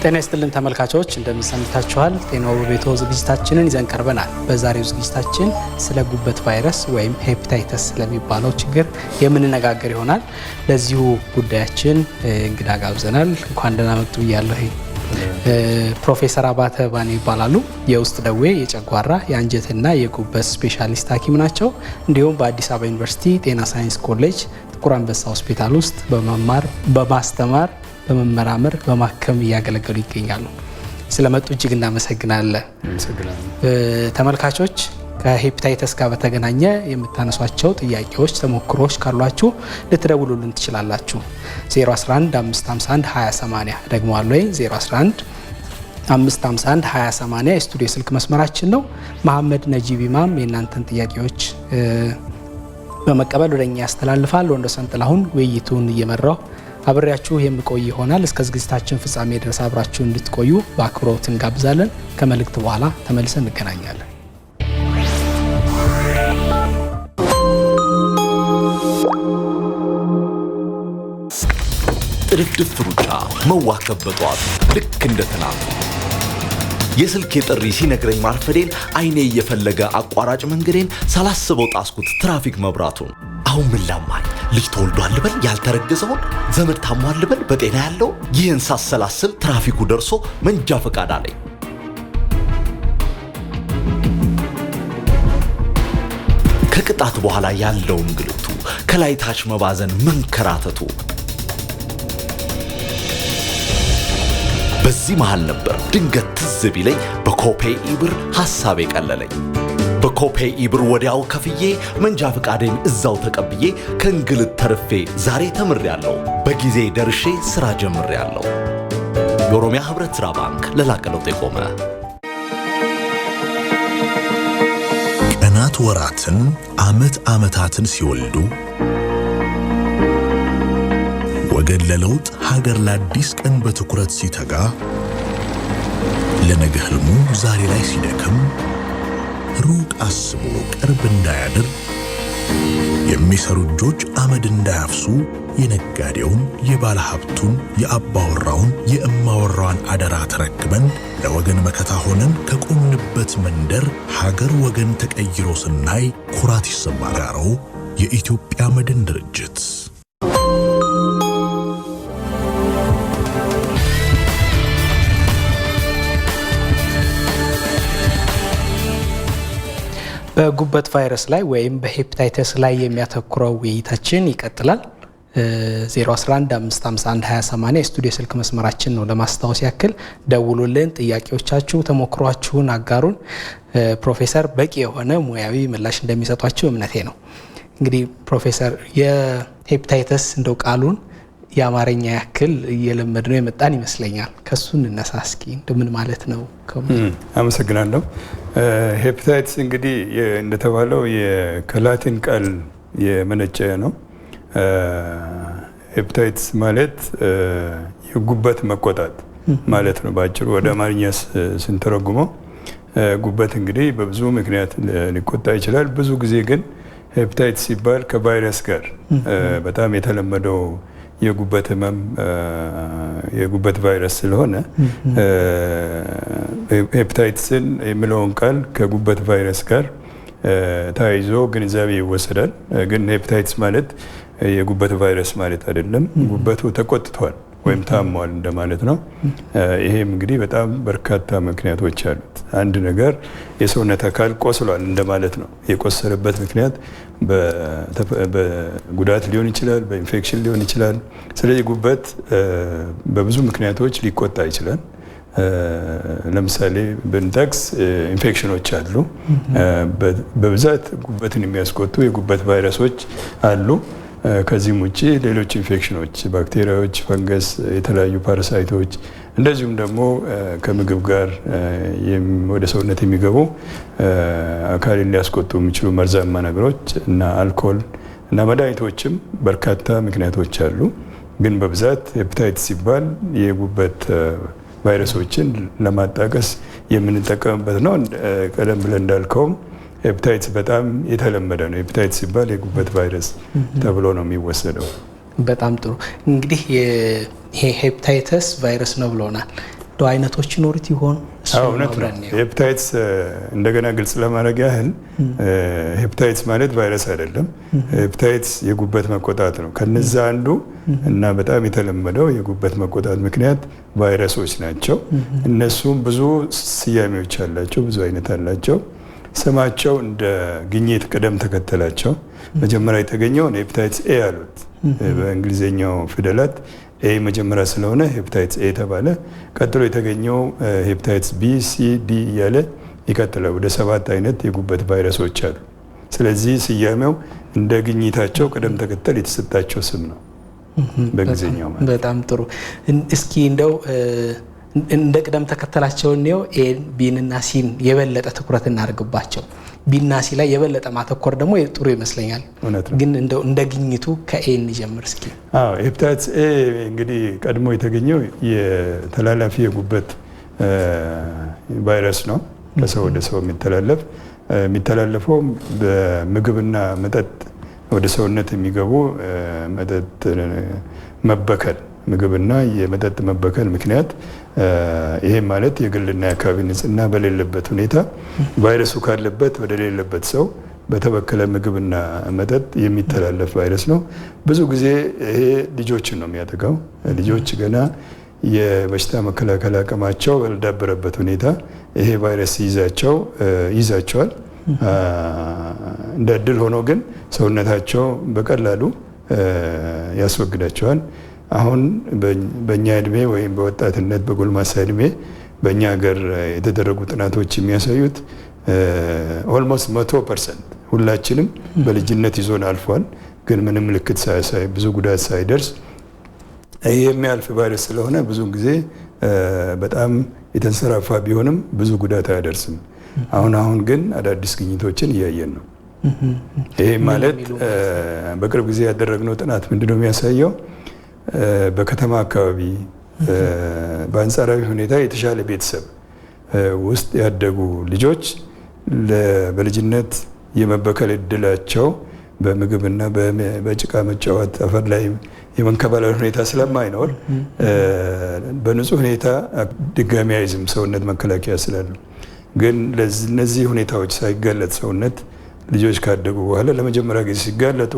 ጤና ይስጥልን ተመልካቾች እንደምንሰምታችኋል። ጤናው በቤቶ ዝግጅታችንን ይዘን ቀርበናል። በዛሬው ዝግጅታችን ስለ ጉበት ቫይረስ ወይም ሄፓታይተስ ስለሚባለው ችግር የምንነጋገር ይሆናል። ለዚሁ ጉዳያችን እንግዳ ጋብዘናል። እንኳን ደህና መጡ ብያለሁ። ፕሮፌሰር አባተ ባኔ ይባላሉ። የውስጥ ደዌ፣ የጨጓራ፣ የአንጀትና የጉበት ስፔሻሊስት ሐኪም ናቸው። እንዲሁም በአዲስ አበባ ዩኒቨርሲቲ ጤና ሳይንስ ኮሌጅ ጥቁር አንበሳ ሆስፒታል ውስጥ በመማር በማስተማር በመመራመር በማከም እያገለገሉ ይገኛሉ። ስለመጡ እጅግ እናመሰግናለን። ተመልካቾች ከሄፓታይተስ ጋር በተገናኘ የምታነሷቸው ጥያቄዎች፣ ተሞክሮች ካሏችሁ ልትደውሉልን ትችላላችሁ። 011 551 2080 ደግሞ አለ 011 551 2080 የስቱዲዮ ስልክ መስመራችን ነው። መሐመድ ነጂብ ኢማም የእናንተን ጥያቄዎች በመቀበል ወደኛ ያስተላልፋል። ወንዶሰን ጥላሁን ውይይቱን እየመራው አብሬያችሁ የምቆይ ይሆናል። እስከ ዝግጅታችን ፍጻሜ ድረስ አብራችሁ እንድትቆዩ በአክብሮት እንጋብዛለን። ከመልእክት በኋላ ተመልሰን እንገናኛለን። ድፍድፍ ሩጫ መዋከብ በጧት ልክ እንደ ትናንቱ የስልክ ጥሪ ሲነግረኝ ማርፈዴን አይኔ እየፈለገ አቋራጭ መንገዴን ሳላስበው ጣስኩት ትራፊክ መብራቱን። አሁን ምን ላማኝ ልጅ ተወልዷል ልበል ያልተረገዘውን ዘመድ ታሟል ልበል በጤና ያለው ይህን ሳሰላስል ትራፊኩ ደርሶ መንጃ ፈቃድ አለኝ። ከቅጣት በኋላ ያለው እንግልቱ ከላይ ታች መባዘን መንከራተቱ በዚህ መሃል ነበር ድንገት ትዝ ቢለኝ በኮፔ ኢብር ሐሳቤ ቀለለኝ። በኮፔ ኢብር ወዲያው ከፍዬ መንጃ ፈቃዴን እዛው ተቀብዬ ከእንግልት ተርፌ ዛሬ ተምሬያለሁ። በጊዜ ደርሼ ስራ ጀምሬያለሁ። የኦሮሚያ ህብረት ሥራ ባንክ ለላቀ ለውጥ የቆመ። ቀናት ወራትን ዓመታትን ሲወልዱ ወገን ለለውጥ ሀገር ለአዲስ ቀን በትኩረት ሲተጋ ለነገ ህልሙ ዛሬ ላይ ሲደክም ሩቅ አስቦ ቅርብ እንዳያድር የሚሰሩ እጆች አመድ እንዳያፍሱ የነጋዴውን የባለ ሀብቱን የአባወራውን የእማወራዋን አደራ ተረክበን ለወገን መከታ ሆነን ከቆምንበት መንደር ሀገር ወገን ተቀይሮ ስናይ ኩራት ይሰማል። የኢትዮጵያ መድን ድርጅት በጉበት ቫይረስ ላይ ወይም በሄፓታይተስ ላይ የሚያተኩረው ውይይታችን ይቀጥላል። 011 551 2080 የስቱዲዮ ስልክ መስመራችን ነው። ለማስታወስ ያክል ደውሉልን፣ ጥያቄዎቻችሁ ተሞክሯችሁን አጋሩን። ፕሮፌሰር በቂ የሆነ ሙያዊ ምላሽ እንደሚሰጧችሁ እምነቴ ነው። እንግዲህ ፕሮፌሰር የሄፓታይተስ እንደው ቃሉን የአማርኛ ያክል እየለመድ ነው የመጣን ይመስለኛል። ከሱ እንነሳ እስኪ ምን ማለት ነው? አመሰግናለሁ። ሄፓታይተስ እንግዲህ እንደተባለው ከላቲን ቃል የመነጨ ነው። ሄፓታይተስ ማለት የጉበት መቆጣት ማለት ነው ባጭሩ። ወደ አማርኛ ስንተረጉመው ጉበት እንግዲህ በብዙ ምክንያት ሊቆጣ ይችላል። ብዙ ጊዜ ግን ሄፓታይተስ ሲባል ከቫይረስ ጋር በጣም የተለመደው የጉበት ህመም የጉበት ቫይረስ ስለሆነ ሄፓታይተስን የሚለውን ቃል ከጉበት ቫይረስ ጋር ታይዞ ግንዛቤ ይወሰዳል። ግን ሄፓታይተስ ማለት የጉበት ቫይረስ ማለት አይደለም። ጉበቱ ተቆጥቷል ወይም ታሟል እንደማለት ነው። ይሄም እንግዲህ በጣም በርካታ ምክንያቶች አሉት። አንድ ነገር የሰውነት አካል ቆስሏል እንደማለት ነው። የቆሰለበት ምክንያት በጉዳት ሊሆን ይችላል፣ በኢንፌክሽን ሊሆን ይችላል። ስለዚህ ጉበት በብዙ ምክንያቶች ሊቆጣ ይችላል። ለምሳሌ ብንጠቅስ ኢንፌክሽኖች አሉ። በብዛት ጉበትን የሚያስቆጡ የጉበት ቫይረሶች አሉ። ከዚህም ውጪ ሌሎች ኢንፌክሽኖች፣ ባክቴሪያዎች፣ ፈንገስ፣ የተለያዩ ፓራሳይቶች እንደዚሁም ደግሞ ከምግብ ጋር ወደ ሰውነት የሚገቡ አካልን ሊያስቆጡ የሚችሉ መርዛማ ነገሮች እና አልኮል እና መድኃኒቶችም በርካታ ምክንያቶች አሉ። ግን በብዛት ሄፓታይተስ ሲባል የጉበት ቫይረሶችን ለማጣቀስ የምንጠቀምበት ነው። ቀደም ብለን እንዳልከውም ሄፓታይተስ በጣም የተለመደ ነው። ሄፓታይተስ ሲባል የጉበት ቫይረስ ተብሎ ነው የሚወሰደው። በጣም ጥሩ። እንግዲህ ይሄ ሄፓታይተስ ቫይረስ ነው ብለውናል። እንደው አይነቶች ይኖሩት ይሆን? እውነት ነው። ሄፓታይትስ እንደገና ግልጽ ለማድረግ ያህል ሄፓታይትስ ማለት ቫይረስ አይደለም። ሄፓታይትስ የጉበት መቆጣት ነው። ከነዛ አንዱ እና በጣም የተለመደው የጉበት መቆጣት ምክንያት ቫይረሶች ናቸው። እነሱም ብዙ ስያሜዎች አላቸው፣ ብዙ አይነት አላቸው። ስማቸው እንደ ግኝት ቅደም ተከተላቸው መጀመሪያ የተገኘውን ሄፓታይትስ ኤ አሉት። በእንግሊዝኛው ፊደላት ኤ መጀመሪያ ስለሆነ ሄፓታይትስ ኤ ተባለ። ቀጥሎ የተገኘው ሄፓታይትስ ቢ፣ ሲ፣ ዲ እያለ ይቀጥላል። ወደ 7 አይነት የጉበት ቫይረሶች አሉ። ስለዚህ ስያሜው እንደ ግኝታቸው ቅደም ተከተል የተሰጣቸው ስም ነው በእንግሊዝኛው ማለት። በጣም ጥሩ። እስኪ እንደው እንደ ቅደም ተከተላቸው ነው ኤን፣ ቢን እና ሲን የበለጠ ትኩረት እናድርግባቸው። ቢና ሲ ላይ የበለጠ ማተኮር ደግሞ ጥሩ ይመስለኛል። ግን እንደው እንደ ግኝቱ ከኤን ጀምር እስኪ። ሄፓታይትስ ኤ እንግዲህ ቀድሞ የተገኘው የተላላፊ የጉበት ቫይረስ ነው። ከሰው ወደ ሰው የሚተላለፈው በምግብና መጠጥ ወደ ሰውነት የሚገቡ መጠጥ መበከል፣ ምግብና የመጠጥ መበከል ምክንያት ይሄ ማለት የግልና የአካባቢ ንጽህና በሌለበት ሁኔታ ቫይረሱ ካለበት ወደ ሌለበት ሰው በተበከለ ምግብና መጠጥ የሚተላለፍ ቫይረስ ነው። ብዙ ጊዜ ይሄ ልጆችን ነው የሚያጠቃው። ልጆች ገና የበሽታ መከላከል አቅማቸው ባልዳበረበት ሁኔታ ይሄ ቫይረስ ይይዛቸዋል። እንደ እድል ሆኖ ግን ሰውነታቸው በቀላሉ ያስወግዳቸዋል። አሁን በእኛ እድሜ ወይም በወጣትነት በጎልማሳ እድሜ በእኛ ሀገር የተደረጉ ጥናቶች የሚያሳዩት ኦልሞስት 100% ሁላችንም በልጅነት ይዞን አልፏል። ግን ምንም ምልክት ሳያሳይ ብዙ ጉዳት ሳይደርስ ይህ የሚያልፍ ቫይረስ ስለሆነ ብዙ ጊዜ በጣም የተንሰራፋ ቢሆንም ብዙ ጉዳት አያደርስም። አሁን ግን አዳዲስ ግኝቶችን እያየን ነው። ይሄ ማለት በቅርብ ጊዜ ያደረግነው ጥናት ምንድነው የሚያሳየው? በከተማ አካባቢ በአንጻራዊ ሁኔታ የተሻለ ቤተሰብ ውስጥ ያደጉ ልጆች በልጅነት የመበከል እድላቸው በምግብና በጭቃ መጫወት፣ አፈር ላይ የመንከባለል ሁኔታ ስለማይኖር በንጹህ ሁኔታ ድጋሚ አይዝም ሰውነት መከላከያ ስላሉ። ግን ለነዚህ ሁኔታዎች ሳይጋለጥ ሰውነት ልጆች ካደጉ በኋላ ለመጀመሪያ ጊዜ ሲጋለጡ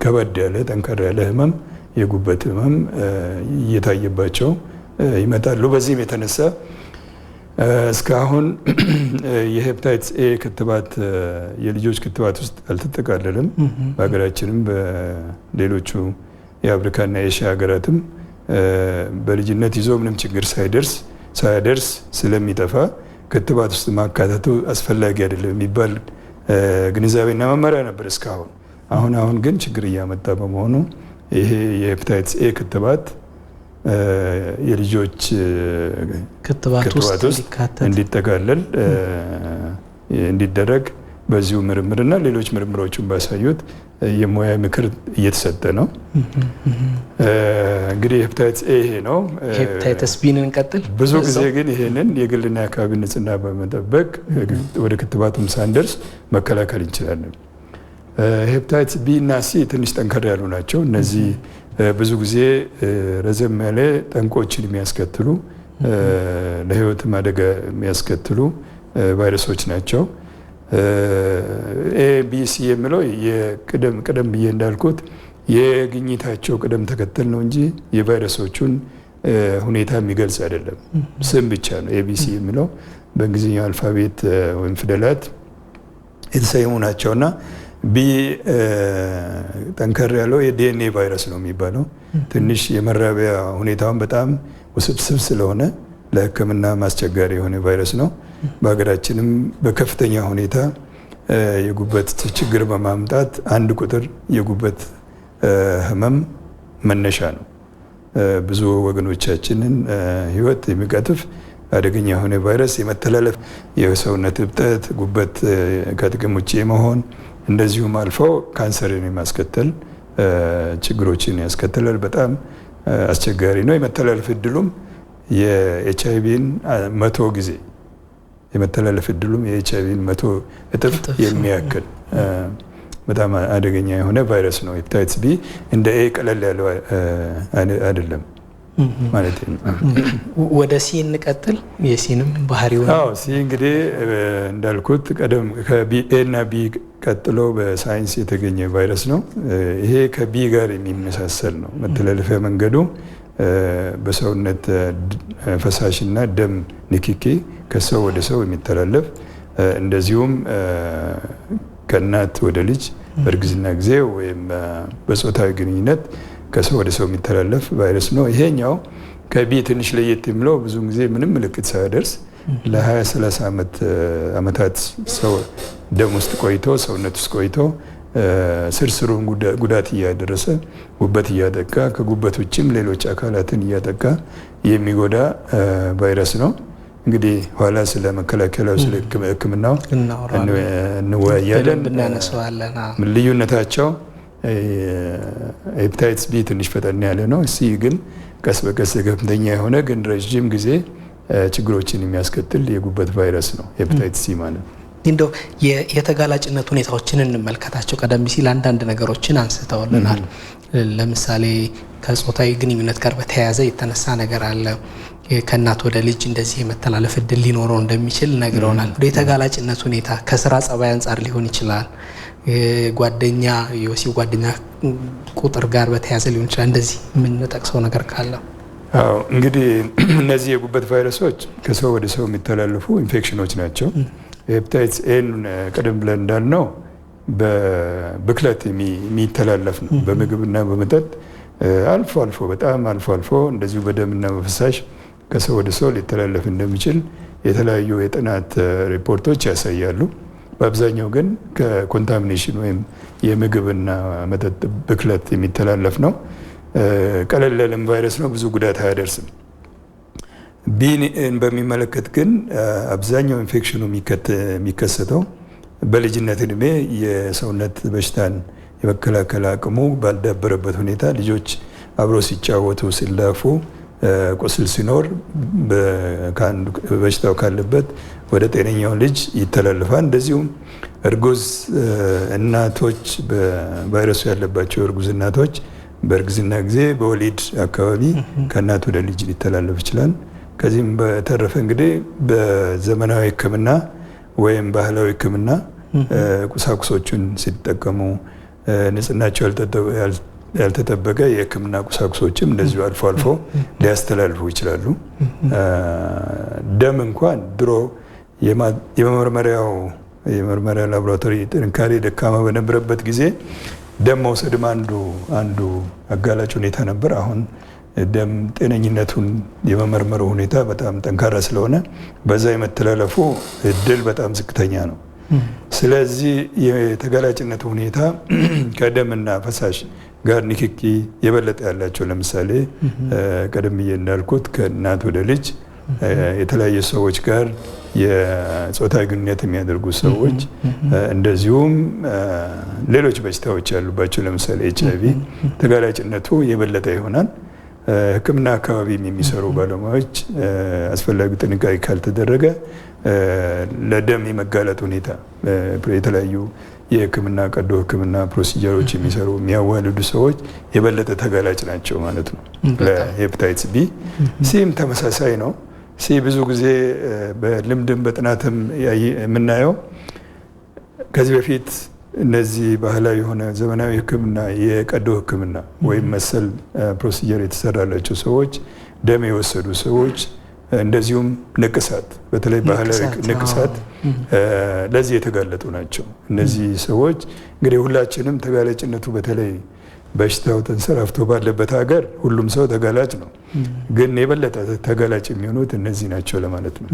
ከበድ ያለ ጠንከር ያለ ህመም፣ የጉበት ህመም እየታየባቸው ይመጣሉ። በዚህም የተነሳ እስካሁን የሄፓታይትስ ኤ ክትባት የልጆች ክትባት ውስጥ አልተጠቃለለም። በሀገራችንም በሌሎቹ የአፍሪካና የኤሽያ ሀገራትም በልጅነት ይዞ ምንም ችግር ሳያደርስ ስለሚጠፋ ክትባት ውስጥ ማካተቱ አስፈላጊ አይደለም የሚባል ግንዛቤና መመሪያ ነበር እስካሁን። አሁን ግን ችግር እያመጣ በመሆኑ ይሄ የሄፓታይትስ ኤ ክትባት የልጆች ክትባት ውስጥ እንዲጠቃለል እንዲደረግ በዚሁ ምርምርና ሌሎች ምርምሮችን ባሳዩት የሙያ ምክር እየተሰጠ ነው። እንግዲህ ሄፓታይትስ ኤ ይሄ ነው። ሄፓታይትስ ቢን እንቀጥል። ብዙ ጊዜ ግን ይሄንን የግልና የአካባቢ ንጽህና በመጠበቅ ወደ ክትባቱም ሳንደርስ መከላከል እንችላለን። ሄፓታይትስ ቢ እና ሲ ትንሽ ጠንከር ያሉ ናቸው። እነዚህ ብዙ ጊዜ ረዘም ያለ ጠንቆችን የሚያስከትሉ ለህይወትም አደጋ የሚያስከትሉ ቫይረሶች ናቸው። ኤ ቢ ሲ የሚለው ቀደም ብዬ እንዳልኩት የግኝታቸው ቅደም ተከተል ነው እንጂ የቫይረሶቹን ሁኔታ የሚገልጽ አይደለም። ስም ብቻ ነው። ኤ ቢ ሲ የሚለው በእንግሊዝኛው አልፋቤት ወይም ፊደላት የተሰየሙ ናቸውና ቢ ጠንከር ያለው የዲኤንኤ ቫይረስ ነው የሚባለው። ትንሽ የመራቢያ ሁኔታውን በጣም ውስብስብ ስለሆነ ለሕክምና ማስቸጋሪ የሆነ ቫይረስ ነው። በሀገራችንም በከፍተኛ ሁኔታ የጉበት ችግር በማምጣት አንድ ቁጥር የጉበት ህመም መነሻ ነው። ብዙ ወገኖቻችንን ህይወት የሚቀጥፍ አደገኛ የሆነ ቫይረስ የመተላለፍ የሰውነት እብጠት፣ ጉበት ከጥቅም ውጭ መሆን እንደዚሁም አልፈው ካንሰርን የማስከተል ችግሮችን ያስከትላል። በጣም አስቸጋሪ ነው። የመተላለፍ እድሉም የኤችአይቪን 100 ጊዜ የመተላለፍ እድሉም የኤችአይቪን 100 እጥፍ የሚያክል በጣም አደገኛ የሆነ ቫይረስ ነው። ሄፓታይትስ ቢ እንደ ኤ ቀለል ያለው አይደለም። ማለት ነው። ወደ ሲ እንቀጥል። የሲንም ባህሪው ሲ እንግዲህ እንዳልኩት ቀደም ከኤ እና ቢ ቀጥሎ በሳይንስ የተገኘ ቫይረስ ነው። ይሄ ከቢ ጋር የሚመሳሰል ነው። መተላለፊያ መንገዱ በሰውነት ፈሳሽና ደም ንክኪ ከሰው ወደ ሰው የሚተላለፍ እንደዚሁም ከእናት ወደ ልጅ በእርግዝና ጊዜ ወይም በጾታዊ ግንኙነት ከሰው ወደ ሰው የሚተላለፍ ቫይረስ ነው። ይሄኛው ከቢ ትንሽ ለየት የሚለው ብዙ ጊዜ ምንም ምልክት ሳያደርስ ለ20-30 ዓመታት ሰው ደም ውስጥ ቆይቶ ሰውነት ውስጥ ቆይቶ ስርስሩን ጉዳት እያደረሰ ጉበት እያጠቃ ከጉበት ውጭም ሌሎች አካላትን እያጠቃ የሚጎዳ ቫይረስ ነው። እንግዲህ ኋላ ስለ መከላከያው ስለ ሕክምናው እንወያያለን። ልዩነታቸው ሄፓታይትስ ቢ ትንሽ ፈጠን ያለ ነው። ሲ ግን ቀስ በቀስ ከፍተኛ የሆነ ግን ረዥም ጊዜ ችግሮችን የሚያስከትል የጉበት ቫይረስ ነው ሄፓታይትስ ሲ ማለት ነው። እንደው የተጋላጭነት ሁኔታዎችን እንመልከታቸው። ቀደም ሲል አንዳንድ ነገሮችን አንስተውልናል። ለምሳሌ ከጾታዊ ግንኙነት ጋር በተያያዘ የተነሳ ነገር አለ። ከእናት ወደ ልጅ እንደዚህ የመተላለፍ እድል ሊኖረው እንደሚችል ነግረውናል። ወደ የተጋላጭነት ሁኔታ ከስራ ጸባይ አንጻር ሊሆን ይችላል፣ ጓደኛ የወሲብ ጓደኛ ቁጥር ጋር በተያያዘ ሊሆን ይችላል። እንደዚህ የምንጠቅሰው ነገር ካለ? እንግዲህ እነዚህ የጉበት ቫይረሶች ከሰው ወደ ሰው የሚተላለፉ ኢንፌክሽኖች ናቸው። ሄፓታይትስ ኤን ቀደም ብለን እንዳልነው በብክለት የሚተላለፍ ነው። በምግብና በመጠጥ አልፎ አልፎ በጣም አልፎ አልፎ እንደዚሁ በደምና በፈሳሽ ከሰው ወደ ሰው ሊተላለፍ እንደሚችል የተለያዩ የጥናት ሪፖርቶች ያሳያሉ። በአብዛኛው ግን ከኮንታሚኔሽን ወይም የምግብና መጠጥ ብክለት የሚተላለፍ ነው። ቀለል ያለም ቫይረስ ነው፣ ብዙ ጉዳት አያደርስም። ቢን በሚመለከት ግን አብዛኛው ኢንፌክሽኑ የሚከሰተው በልጅነት እድሜ የሰውነት በሽታን የመከላከል አቅሙ ባልዳበረበት ሁኔታ ልጆች አብሮ ሲጫወቱ ሲላፉ ቁስል ሲኖር በሽታው ካለበት ወደ ጤነኛው ልጅ ይተላለፋል። እንደዚሁም እርጉዝ እናቶች በቫይረሱ ያለባቸው እርጉዝ እናቶች በእርግዝና ጊዜ በወሊድ አካባቢ ከእናት ወደ ልጅ ሊተላለፍ ይችላል። ከዚህም በተረፈ እንግዲህ በዘመናዊ ሕክምና ወይም ባህላዊ ሕክምና ቁሳቁሶቹን ሲጠቀሙ ንጽህናቸው ያልተጠበቀ የሕክምና ቁሳቁሶችም እንደዚሁ አልፎ አልፎ ሊያስተላልፉ ይችላሉ። ደም እንኳን ድሮ የመመርመሪያ ላቦራቶሪ ጥንካሬ ደካማ በነበረበት ጊዜ ደም መውሰድም አንዱ አጋላጭ ሁኔታ ነበር። አሁን ደም ጤነኝነቱን የመመርመሩ ሁኔታ በጣም ጠንካራ ስለሆነ በዛ የመተላለፉ እድል በጣም ዝቅተኛ ነው። ስለዚህ የተጋላጭነት ሁኔታ ከደምና ፈሳሽ ጋር ንክኪ የበለጠ ያላቸው ለምሳሌ ቀደም ብዬ እንዳልኩት ከእናት ወደ ልጅ የተለያዩ ሰዎች ጋር የጾታዊ ግንኙነት የሚያደርጉ ሰዎች እንደዚሁም ሌሎች በሽታዎች ያሉባቸው ለምሳሌ HIV ተጋላጭነቱ የበለጠ ይሆናል። ሕክምና አካባቢ የሚሰሩ ባለሙያዎች አስፈላጊ ጥንቃቄ ካልተደረገ ለደም የመጋለጥ ሁኔታ የተለያዩ የሕክምና ቀዶ ሕክምና ፕሮሲጀሮች የሚሰሩ የሚያዋልዱ ሰዎች የበለጠ ተጋላጭ ናቸው ማለት ነው ለሄፓታይትስ ቢ። ሲም ተመሳሳይ ነው። ሲ ብዙ ጊዜ በልምድም በጥናትም የምናየው ከዚህ በፊት እነዚህ ባህላዊ የሆነ ዘመናዊ ሕክምና የቀዶ ሕክምና ወይም መሰል ፕሮሲጀር የተሰራላቸው ሰዎች፣ ደም የወሰዱ ሰዎች እንደዚሁም ንቅሳት በተለይ ባህላዊ ንቅሳት ለዚህ የተጋለጡ ናቸው። እነዚህ ሰዎች እንግዲህ ሁላችንም ተጋላጭነቱ በተለይ በሽታው ተንሰራፍቶ ባለበት ሀገር ሁሉም ሰው ተጋላጭ ነው። ግን የበለጠ ተጋላጭ የሚሆኑት እነዚህ ናቸው ለማለት ነው።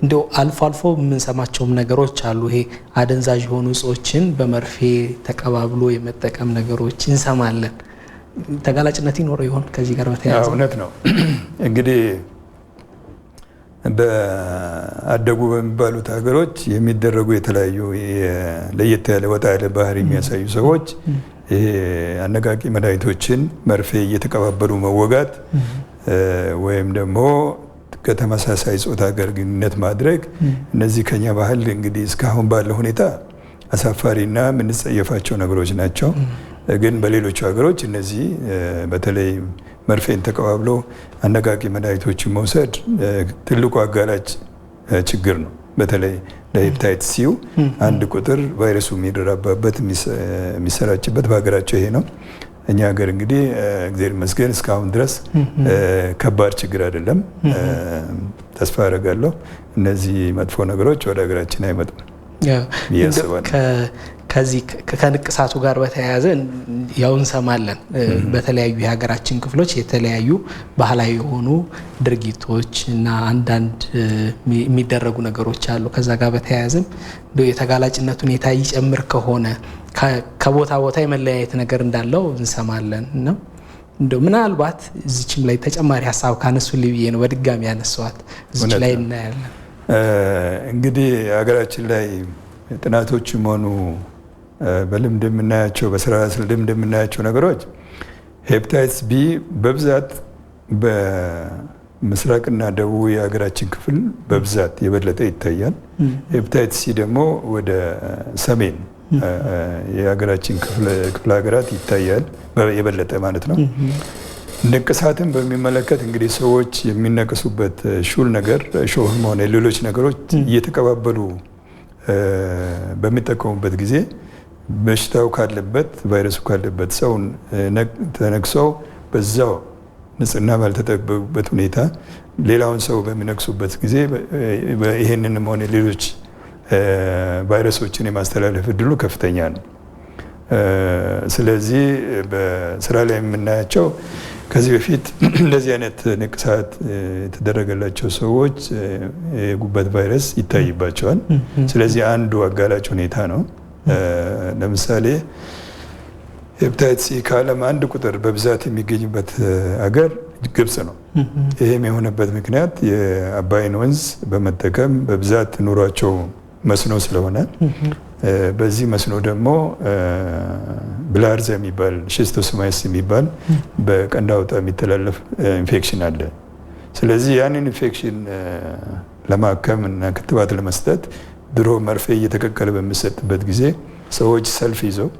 እንደው አልፎ አልፎ የምንሰማቸውም ነገሮች አሉ። ይሄ አደንዛዥ የሆኑ እጾችን በመርፌ ተቀባብሎ የመጠቀም ነገሮች እንሰማለን። ተጋላጭነት ይኖረው ይሆን ከዚህ ጋር በተያያዘ? እውነት ነው። እንግዲህ በአደጉ በሚባሉት ሀገሮች የሚደረጉ የተለያዩ ለየት ያለ ወጣ ያለ ባህሪ የሚያሳዩ ሰዎች ይሄ አነቃቂ መድኃኒቶችን መርፌ እየተቀባበሉ መወጋት ወይም ደግሞ ከተመሳሳይ ጾታ ጋር ግንኙነት ማድረግ እነዚህ ከኛ ባህል እንግዲህ እስካሁን ባለው ሁኔታ አሳፋሪና የምንጸየፋቸው ነገሮች ናቸው። ግን በሌሎቹ ሀገሮች እነዚህ በተለይ መርፌን ተቀባብሎ አነቃቂ መድኃኒቶችን መውሰድ ትልቁ አጋላጭ ችግር ነው። በተለይ ለሄፓታይተስ ሲው አንድ ቁጥር ቫይረሱ የሚራባበት የሚሰራጭበት በሀገራቸው ይሄ ነው። እኛ ሀገር እንግዲህ እግዚአብሔር ይመስገን እስካሁን ድረስ ከባድ ችግር አይደለም። ተስፋ አደርጋለሁ እነዚህ መጥፎ ነገሮች ወደ ሀገራችን አይመጡም። ከዚህ ከንቅሳቱ ጋር በተያያዘ ያው እንሰማለን በተለያዩ የሀገራችን ክፍሎች የተለያዩ ባህላዊ የሆኑ ድርጊቶች እና አንዳንድ የሚደረጉ ነገሮች አሉ። ከዛ ጋር በተያያዘም የተጋላጭነት ሁኔታ ይጨምር ከሆነ ከቦታ ቦታ የመለያየት ነገር እንዳለው እንሰማለን እና እንደው ምናልባት እዚችም ላይ ተጨማሪ ሀሳብ ካነሱልኝ ብዬ ነው በድጋሚ ያነሳዋት እዚች ላይ እናያለን። እንግዲህ ሀገራችን ላይ ጥናቶችም ሆኑ በልምድ የምናያቸው በስራ ልምድ የምናያቸው ነገሮች ሄፓታይተስ ቢ በብዛት በምስራቅና ደቡብ የሀገራችን ክፍል በብዛት የበለጠ ይታያል። ሄፓታይተስ ሲ ደግሞ ወደ ሰሜን የሀገራችን ክፍለ ሀገራት ይታያል የበለጠ ማለት ነው። ንቅሳትን በሚመለከት እንግዲህ ሰዎች የሚነቅሱበት ሹል ነገር ሾህም ሆነ ሌሎች ነገሮች እየተቀባበሉ በሚጠቀሙበት ጊዜ በሽታው ካለበት ቫይረሱ ካለበት ሰው ተነክሰው በዛው ንጽህና ባልተጠበቁበት ሁኔታ ሌላውን ሰው በሚነክሱበት ጊዜ ይሄንንም ሆነ ሌሎች ቫይረሶችን የማስተላለፍ እድሉ ከፍተኛ ነው። ስለዚህ በስራ ላይ የምናያቸው ከዚህ በፊት እንደዚህ አይነት ንቅሳት የተደረገላቸው ሰዎች የጉበት ቫይረስ ይታይባቸዋል። ስለዚህ አንዱ አጋላጭ ሁኔታ ነው። ለምሳሌ ሄፓታይተስ ሲ ከዓለም አንድ ቁጥር በብዛት የሚገኝበት ሀገር ግብጽ ነው። ይህም የሆነበት ምክንያት የአባይን ወንዝ በመጠቀም በብዛት ኑሯቸው መስኖ ስለሆነ በዚህ መስኖ ደግሞ ብላርዛ የሚባል ሽስቶሶማይስ የሚባል በቀንድ አውጣ የሚተላለፍ ኢንፌክሽን አለ። ስለዚህ ያንን ኢንፌክሽን ለማከም እና ክትባት ለመስጠት ድሮ መርፌ እየተቀቀለ በሚሰጥበት ጊዜ ሰዎች ሰልፍ ይዘው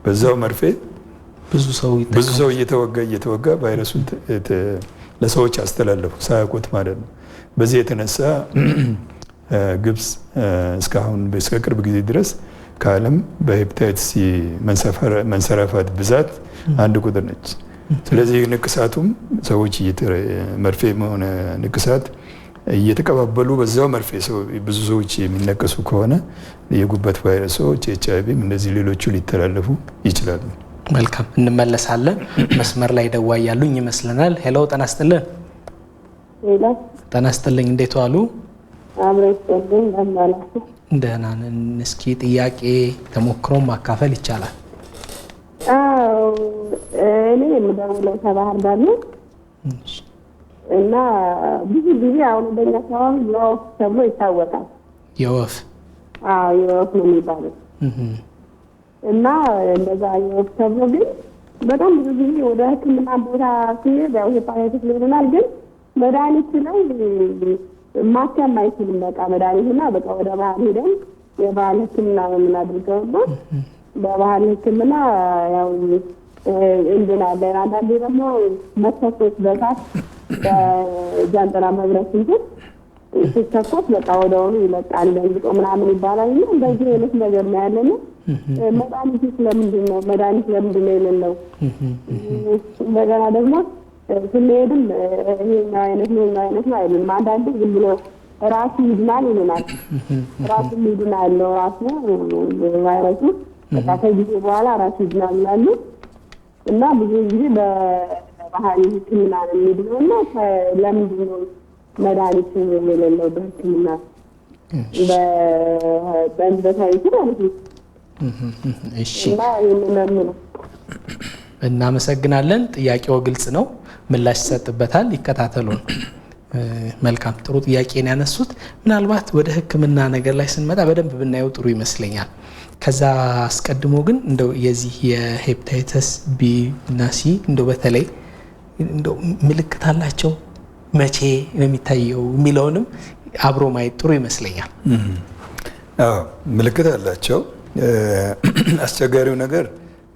በዛው መርፌ ብዙ ሰው እየተወጋ ቫይረሱን ለሰዎች አስተላለፉ ሳያውቁት ማለት ነው። በዚህ የተነሳ ግብጽ እስካሁን እስከ ቅርብ ጊዜ ድረስ ከዓለም በሄፓታይተስ ሲ መንሰራፋት ብዛት አንድ ቁጥር ነች። ስለዚህ ንቅሳቱም ሰዎች መርፌ ሆነ ንቅሳት እየተቀባበሉ በዛው መርፌ ብዙ ሰዎች የሚነቀሱ ከሆነ የጉበት ቫይረሶች ኤችአይቪም እነዚህ ሌሎቹ ሊተላለፉ ይችላሉ። መልካም እንመለሳለን። መስመር ላይ ደዋይ ያሉኝ ይመስለናል። ሄሎ ጤና ይስጥልን። ሄሎ ጤና ይስጥልኝ። እንዴት ዋሉ? አብረን እንደምናላችሁ ደህና ነን። እስኪ ጥያቄ ተሞክሮም ማካፈል ይቻላል? አዎ እኔ የምደውለው ከባህር ዳር ነው እና ብዙ ጊዜ አሁን በእኛ አካባቢ የወፍ ተብሎ ይታወቃል። የወፍ የወፍ ነው የሚባለው እና እንደዛ የወፍ ተብሎ ግን በጣም ብዙ ጊዜ ወደ ሕክምና ቦታ ሲሄድ ያው ሄፓታይተስ ሊሆናል ግን መድኃኒት ላይ ማከም አይችልም። በቃ መድኃኒትና በቃ ወደ ባህል ሄደን የባህል ሕክምና የምናደርገው ነው። በባህል ሕክምና ያው እንድናለን። አንዳንዴ ደግሞ መተኮስ በሳት በጃንጥላ መብረት እንጂ ሲተኮስ በቃ ወደሆኑ ይለቃል ለንቆ ምናምን ይባላል። እና እንደዚህ አይነት ነገር ነው ያለና መድኃኒት ስለምንድን ነው የሌለው? እንደገና ደግሞ ስንሄድም ይሄኛው አይነት ነው አይሉንም። አንዳንዴ ዝም ብሎ ራሱ ይድናል ይሉናል። ራሱ ይድናል ነው ራሱ ቫይረሱ በቃ ከጊዜ በኋላ ራሱ ይድናል ይላሉ። እና ብዙ ጊዜ በባህል ሕክምና ነው የሚድነው እና ለምንድን ነው መድኃኒት የሌለው በሕክምና በሳይንሱ ማለት ነው? እሺ እና ይህንን ነው። እናመሰግናለን። ጥያቄው ግልጽ ነው፣ ምላሽ ይሰጥበታል። ይከታተሉን። መልካም ጥሩ ጥያቄ ነው ያነሱት። ምናልባት ወደ ሕክምና ነገር ላይ ስንመጣ በደንብ ብናየው ጥሩ ይመስለኛል። ከዛ አስቀድሞ ግን እንደው የዚህ የሄፓታይተስ ቢ እና ሲ እንደው በተለይ እንደው ምልክት አላቸው መቼ ነው የሚታየው የሚለውንም አብሮ ማየት ጥሩ ይመስለኛል። ምልክት አላቸው። አስቸጋሪው ነገር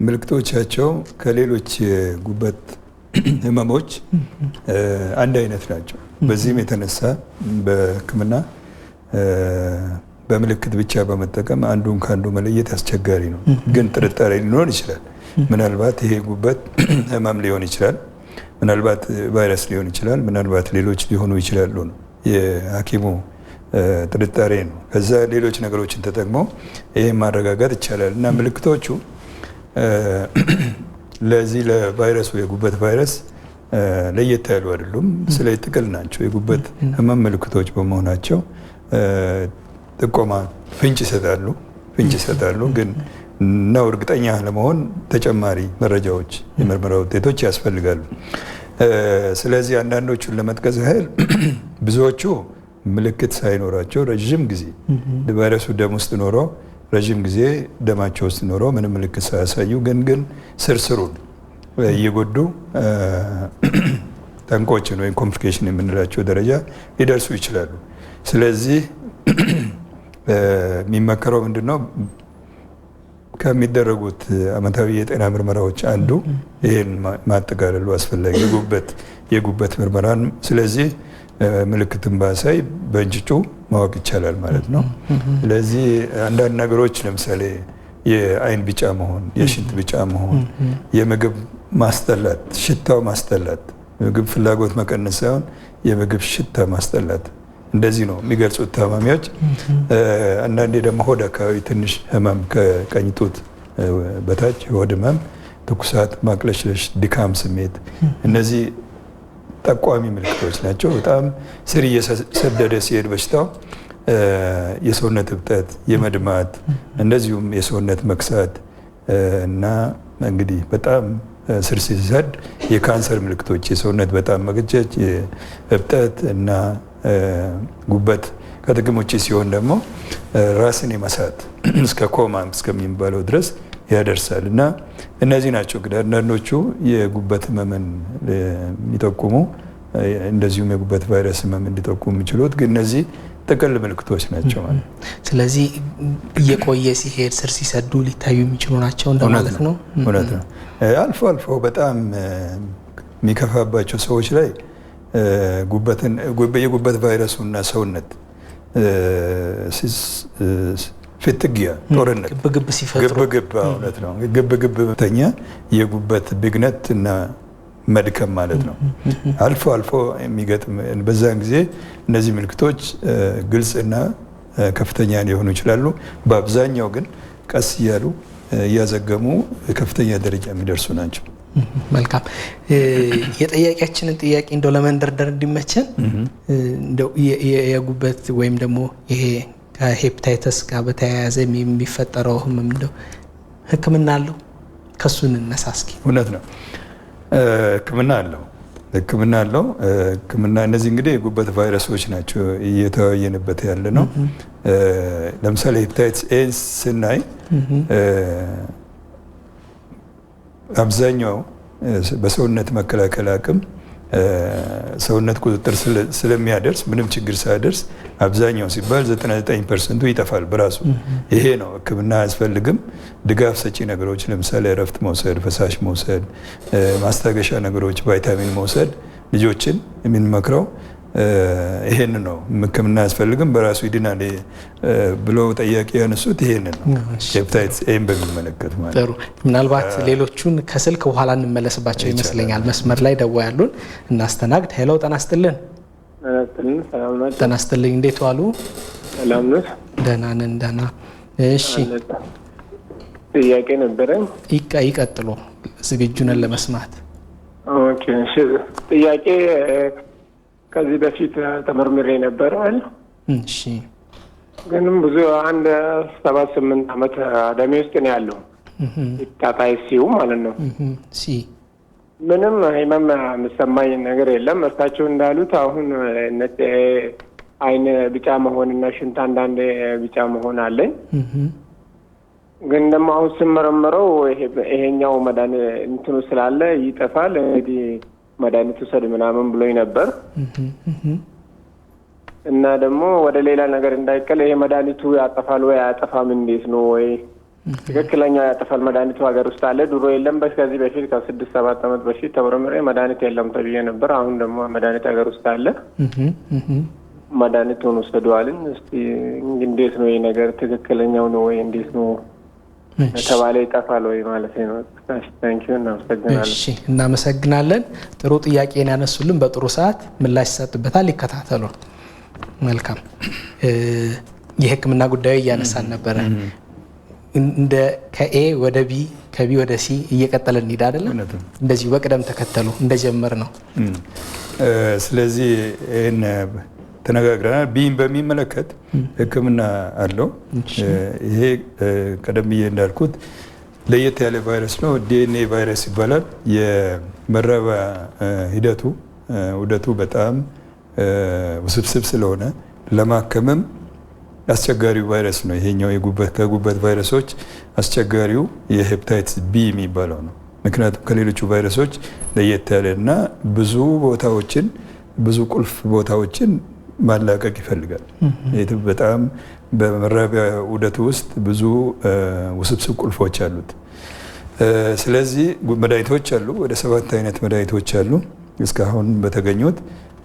ምልክቶቻቸው ከሌሎች የጉበት ህመሞች አንድ አይነት ናቸው። በዚህም የተነሳ በሕክምና በምልክት ብቻ በመጠቀም አንዱን ከአንዱ መለየት አስቸጋሪ ነው። ግን ጥርጣሬ ሊኖር ይችላል። ምናልባት ይሄ ጉበት ህመም ሊሆን ይችላል፣ ምናልባት ቫይረስ ሊሆን ይችላል፣ ምናልባት ሌሎች ሊሆኑ ይችላሉ ነው የሐኪሙ ጥርጣሬ ነው። ከዛ ሌሎች ነገሮችን ተጠቅሞ ይሄን ማረጋጋት ይቻላል እና ምልክቶቹ ለዚህ ለቫይረሱ የጉበት ቫይረስ ለየት ያሉ አይደሉም። ስለ ጥቅል ናቸው። የጉበት ህመም ምልክቶች በመሆናቸው ጥቆማ ፍንጭ ይሰጣሉ። ግን ነው እርግጠኛ ለመሆን ተጨማሪ መረጃዎች፣ የምርመራ ውጤቶች ያስፈልጋሉ። ስለዚህ አንዳንዶቹን ለመጥቀስ ያህል ብዙዎቹ ምልክት ሳይኖራቸው ረዥም ጊዜ ቫይረሱ ደም ውስጥ ኖሮ ረዥም ጊዜ ደማቸው ውስጥ ኖሮ ምንም ምልክት ሳያሳዩ ግን ስርስሩን እየጎዱ ጠንቆችን ወይም ኮምፕሊኬሽን የምንላቸው ደረጃ ሊደርሱ ይችላሉ። ስለዚህ የሚመከረው ምንድነው? ከሚደረጉት ዓመታዊ የጤና ምርመራዎች አንዱ ይህን ማጠቃለሉ አስፈላጊ የጉበት ምርመራን። ስለዚህ ምልክትን ባሳይ በእንጭጩ ማወቅ ይቻላል ማለት ነው። ስለዚህ አንዳንድ ነገሮች ለምሳሌ የአይን ቢጫ መሆን፣ የሽንት ቢጫ መሆን፣ የምግብ ማስጠላት፣ ሽታው ማስጠላት፣ ምግብ ፍላጎት መቀነስ ሳይሆን የምግብ ሽታ ማስጠላት፣ እንደዚህ ነው የሚገልጹት ታማሚዎች። አንዳንዴ ደግሞ ሆድ አካባቢ ትንሽ ህመም ከቀኝ ጡት በታች ሆድ ህመም፣ ትኩሳት፣ ማቅለሽለሽ፣ ድካም ስሜት፣ እነዚህ ጠቋሚ ምልክቶች ናቸው። በጣም ስር እየሰደደ ሲሄድ በሽታው የሰውነት እብጠት፣ የመድማት እንደዚሁም የሰውነት መክሳት እና እንግዲህ በጣም ስር ሲሰድ የካንሰር ምልክቶች የሰውነት በጣም መገጨት፣ እብጠት እና ጉበት ከጥቅም ውጭ ሲሆን ደግሞ ራስን የመሳት እስከ ኮማ እስከሚባለው ድረስ ያደርሳል እና እነዚህ ናቸው እንግዲህ አንዳንዶቹ የጉበት ህመምን የሚጠቁሙ እንደዚሁም የጉበት ቫይረስ ህመም እንዲጠቁሙ የሚችሉት ግን እነዚህ ጥቅል ምልክቶች ናቸው ማለት። ስለዚህ እየቆየ ሲሄድ ስር ሲሰዱ ሊታዩ የሚችሉ ናቸው እንደማለት ነው። እውነት ነው። አልፎ አልፎ በጣም የሚከፋባቸው ሰዎች ላይ የጉበት ቫይረሱና ሰውነት ፍትጊያ ጦርነት ግብግብ ሲፈጥሩ እውነት ነው። ግብግብ ተኛ የጉበት ብግነት እና መድከም ማለት ነው። አልፎ አልፎ የሚገጥም በዛን ጊዜ እነዚህ ምልክቶች ግልጽና ከፍተኛ ሊሆኑ ይችላሉ። በአብዛኛው ግን ቀስ እያሉ እያዘገሙ ከፍተኛ ደረጃ የሚደርሱ ናቸው። መልካም። የጠያቂያችንን ጥያቄ እንደው ለመንደርደር እንዲመቸን እንደው የጉበት ወይም ደግሞ ይሄ ከሄፓታይተስ ጋር በተያያዘ የሚፈጠረው ህመም እንደው ሕክምና አለው? ከሱ እንነሳ እስኪ። እውነት ነው፣ ሕክምና አለው። ሕክምና እነዚህ እንግዲህ የጉበት ቫይረሶች ናቸው እየተወያየንበት ያለ ነው። ለምሳሌ ሄፓታይተስ ኤ ስናይ አብዛኛው በሰውነት መከላከል አቅም ሰውነት ቁጥጥር ስለሚያደርስ ምንም ችግር ሳያደርስ አብዛኛው ሲባል 99% ይጠፋል በራሱ። ይሄ ነው ሕክምና አያስፈልግም። ድጋፍ ሰጪ ነገሮች ለምሳሌ እረፍት መውሰድ፣ ፈሳሽ መውሰድ፣ ማስታገሻ ነገሮች፣ ቫይታሚን መውሰድ ልጆችን የምንመክረው ይሄን ነው። ሕክምና አያስፈልግም በራሱ ይድናል ብለው ጠያቂ ያነሱት ይሄንን ነው ሄፓታይተስ ኤን በሚመለከት ማለት። ጥሩ። ምናልባት ሌሎቹን ከስልክ በኋላ እንመለስባቸው ይመስለኛል። መስመር ላይ ደዋ ያሉን እናስተናግድ። ሄሎ፣ ጤና ይስጥልን። ጤና ይስጥልኝ። እንዴት ዋሉ? ሰላም ነው? ደህና ነን። ደህና። እሺ፣ ጥያቄ ነበረኝ። ይቀጥሉ። ዝግጁ ነን ለመስማት። ኦኬ። እሺ፣ ጥያቄ ከዚህ በፊት ተመርምሬ ነበር አለ። እሺ። ግን ብዙ 7-8 ዓመት አደሜ ውስጥ ነው ያለው። ሄፓታይተስ ሲው ማለት ነው። ምንም ህመም የሚሰማኝ ነገር የለም። እርሳቸው እንዳሉት አሁን አይን ቢጫ መሆንና ሽንት አንዳንድ ቢጫ መሆን አለኝ። ግን ደግሞ አሁን ስመረምረው ይሄኛው መድኃኒት እንትኑ ስላለ ይጠፋል እንግዲህ መድኃኒት ውሰድ ምናምን ብሎኝ ነበር እና ደግሞ ወደ ሌላ ነገር እንዳይቀል ይሄ መድኃኒቱ ያጠፋል ወይ አያጠፋም እንዴት ነው ወይ ትክክለኛው ያጠፋል መድኃኒቱ ሀገር ውስጥ አለ። ድሮ የለም። ከዚህ በፊት ከ6-7 ዓመት በፊት ተመርምሬ መድኃኒት የለም ተብዬ ነበር። አሁን ደግሞ መድኃኒት ሀገር ውስጥ አለ። መድኃኒቱን ወስደዋልን። እስቲ እንዴት ነው ይሄ ነገር ትክክለኛው ነው ወይ እንዴት ነው ተባለ ይጠፋል ወይ ማለት ነው? ታንኪዩ እናመሰግናለን። እሺ እናመሰግናለን። ጥሩ ጥያቄን ያነሱልን በጥሩ ሰዓት ምላሽ ይሰጥበታል። ይከታተሉ። መልካም የሕክምና ጉዳዩ እያነሳን ነበረ። እንደ ከኤ ወደ ቢ ከቢ ወደ ሲ እየቀጠለ እንሂድ አይደለም? እንደዚሁ በቅደም ተከተሉ እንደጀመር ነው። ስለዚህ ይሄን ተነጋግረናል። ቢን በሚመለከት ሕክምና አለው። ይሄ ቀደም ብዬ እንዳልኩት ለየት ያለ ቫይረስ ነው። ዲኤንኤ ቫይረስ ይባላል። የመራቢያ ሂደቱ በጣም ውስብስብ ስለሆነ ለማከምም አስቸጋሪው ቫይረስ ነው። ይሄኛው ከጉበት ቫይረሶች አስቸጋሪው የሄፓታይትስ ቢ የሚባለው ነው። ምክንያቱም ከሌሎቹ ቫይረሶች ለየት ያለ እና ብዙ ቁልፍ ቦታዎችን ማላቀቅ ይፈልጋል። በጣም በመራቢያ ዑደቱ ውስጥ ብዙ ውስብስብ ቁልፎች አሉት። ስለዚህ መድኃኒቶች አሉ። ወደ 7 አይነት መድኃኒቶች አሉ እስካሁን በተገኙት።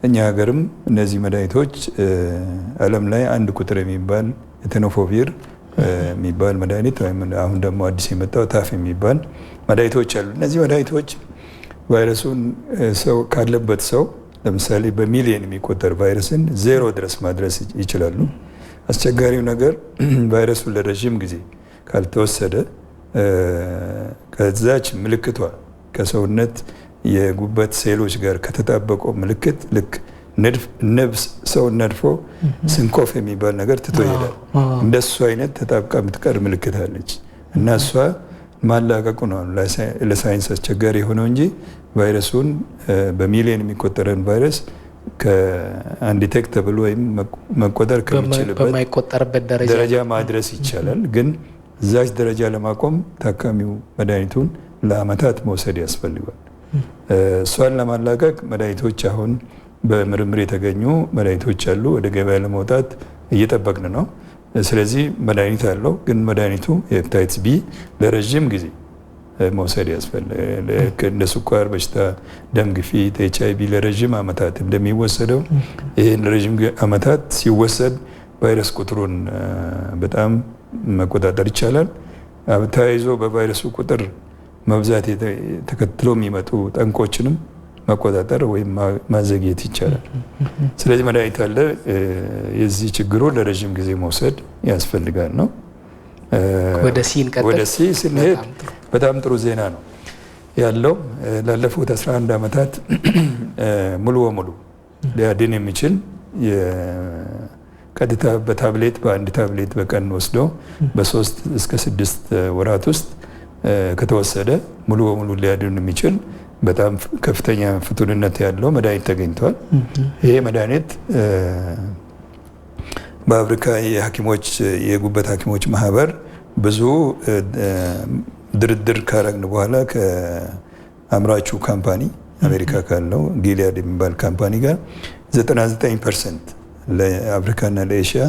እኛ ሀገርም እነዚህ መድኃኒቶች ዓለም ላይ አንድ ቁጥር የሚባል ቴኖፎቪር የሚባል መድኃኒት ወይም አሁን ደግሞ አዲስ የመጣው ታፍ የሚባል መድኃኒቶች አሉ። እነዚህ መድኃኒቶች ቫይረሱን ሰው ካለበት ሰው ለምሳሌ በሚሊዮን የሚቆጠር ቫይረስን 0 ድረስ ማድረስ ይችላሉ። አስቸጋሪው ነገር ቫይረሱን ለረዥም ጊዜ ካልተወሰደ ከዛች ምልክቷ ከሰውነት የጉበት ሴሎች ጋር ከተጣበቀው ምልክት ልክ ነብስ ሰው ነድፎ ስንኮፍ የሚባል ነገር ትቶ ይሄዳል። እንደሱ አይነት ተጣብቃ የምትቀር ምልክት አለች እና እሷ ማላቀቁ ነው ለሳይንስ አስቸጋሪ የሆነው እንጂ ቫይረሱን በሚሊዮን የሚቆጠረን ቫይረስ ከአንዲቴክተብል ወይም መቆጠር በማይቆጠርበት ደረጃ ማድረስ ይቻላል። ግን እዛች ደረጃ ለማቆም ታካሚው መድኃኒቱን ለአመታት መውሰድ ያስፈልጋል። እሷን ለማላቀቅ መድኃኒቶች አሁን በምርምር የተገኙ መድኃኒቶች አሉ። ወደ ገበያ ለመውጣት እየጠበቅን ነው። ስለዚህ መድኃኒት አለው። ግን መድኃኒቱ የሄፓታይትስ ቢ ለረዥም ጊዜ መውሰድ ያስፈልጋል። እንደ ስኳር በሽታ፣ ደም ግፊት፣ ኤችአይቪ ለረዥም አመታት እንደሚወሰደው ይህን ለረዥም አመታት ሲወሰድ ቫይረስ ቁጥሩን በጣም መቆጣጠር ይቻላል። ተያይዞ በቫይረሱ ቁጥር መብዛት ተከትሎ የሚመጡ ጠንቆችንም መቆጣጠር ወይም ማዘግየት ይቻላል። ስለዚህ መድኃኒት አለ። የዚህ ችግሩ ለረዥም ጊዜ መውሰድ ያስፈልጋል ነው። ወደ ሲ ስንሄድ በጣም ጥሩ ዜና ነው ያለው። ላለፉት 11 ዓመታት ሙሉ በሙሉ ሊያድን የሚችል ቀጥታ በታብሌት በአንድ ታብሌት በቀን ወስዶ በ3 እስከ 6 ወራት ውስጥ ከተወሰደ ሙሉ በሙሉ ሊያድን የሚችል በጣም ከፍተኛ ፍቱንነት ያለው መድኃኒት ተገኝቷል። ይሄ መድኃኒት በአፍሪካ የጉበት ሐኪሞች ማህበር ብዙ ድርድር ካረግን በኋላ ከአምራቹ ካምፓኒ አሜሪካ ካለው ጊሊያድ የሚባል ካምፓኒ ጋር 99% ለአፍሪካና ለኤሽያ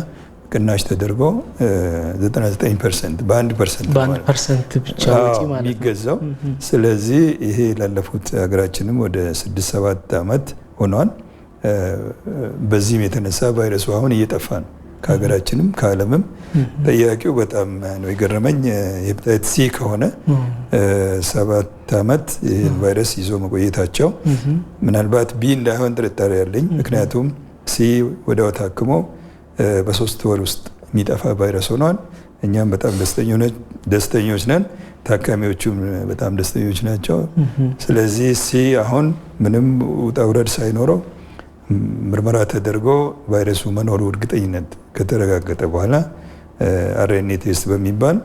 ቅናሽ ተደርጎ 99% በ1% ብቻ ወጪ ማለት ነው የሚገዛው። ስለዚህ ይሄ ላለፉት ሀገራችንም ወደ 6-7 ዓመት ሆኗል። በዚህም የተነሳ ቫይረሱ አሁን እየጠፋ ነው ከሀገራችንም ከዓለምም። ጠያቂው በጣም ነው የገረመኝ። ሄፓታይትስ ሲ ከሆነ 7 ዓመት ይህን ቫይረስ ይዞ መቆየታቸው ምናልባት ቢ እንዳይሆን ጥርጣሬ ያለኝ። ምክንያቱም ሲ ወዲያው ታክሞ በ3 ወር ውስጥ የሚጠፋ ቫይረስ ሆኗል። እኛም በጣም ደስተኞች ነን። ታካሚዎቹም በጣም ደስተኞች ናቸው። ስለዚህ ሲ አሁን ምንም ውጣ ውረድ ሳይኖረው ምርመራ ተደርጎ ቫይረሱ መኖሩ እርግጠኝነት ከተረጋገጠ በኋላ አርኤንኤ ቴስት በሚባል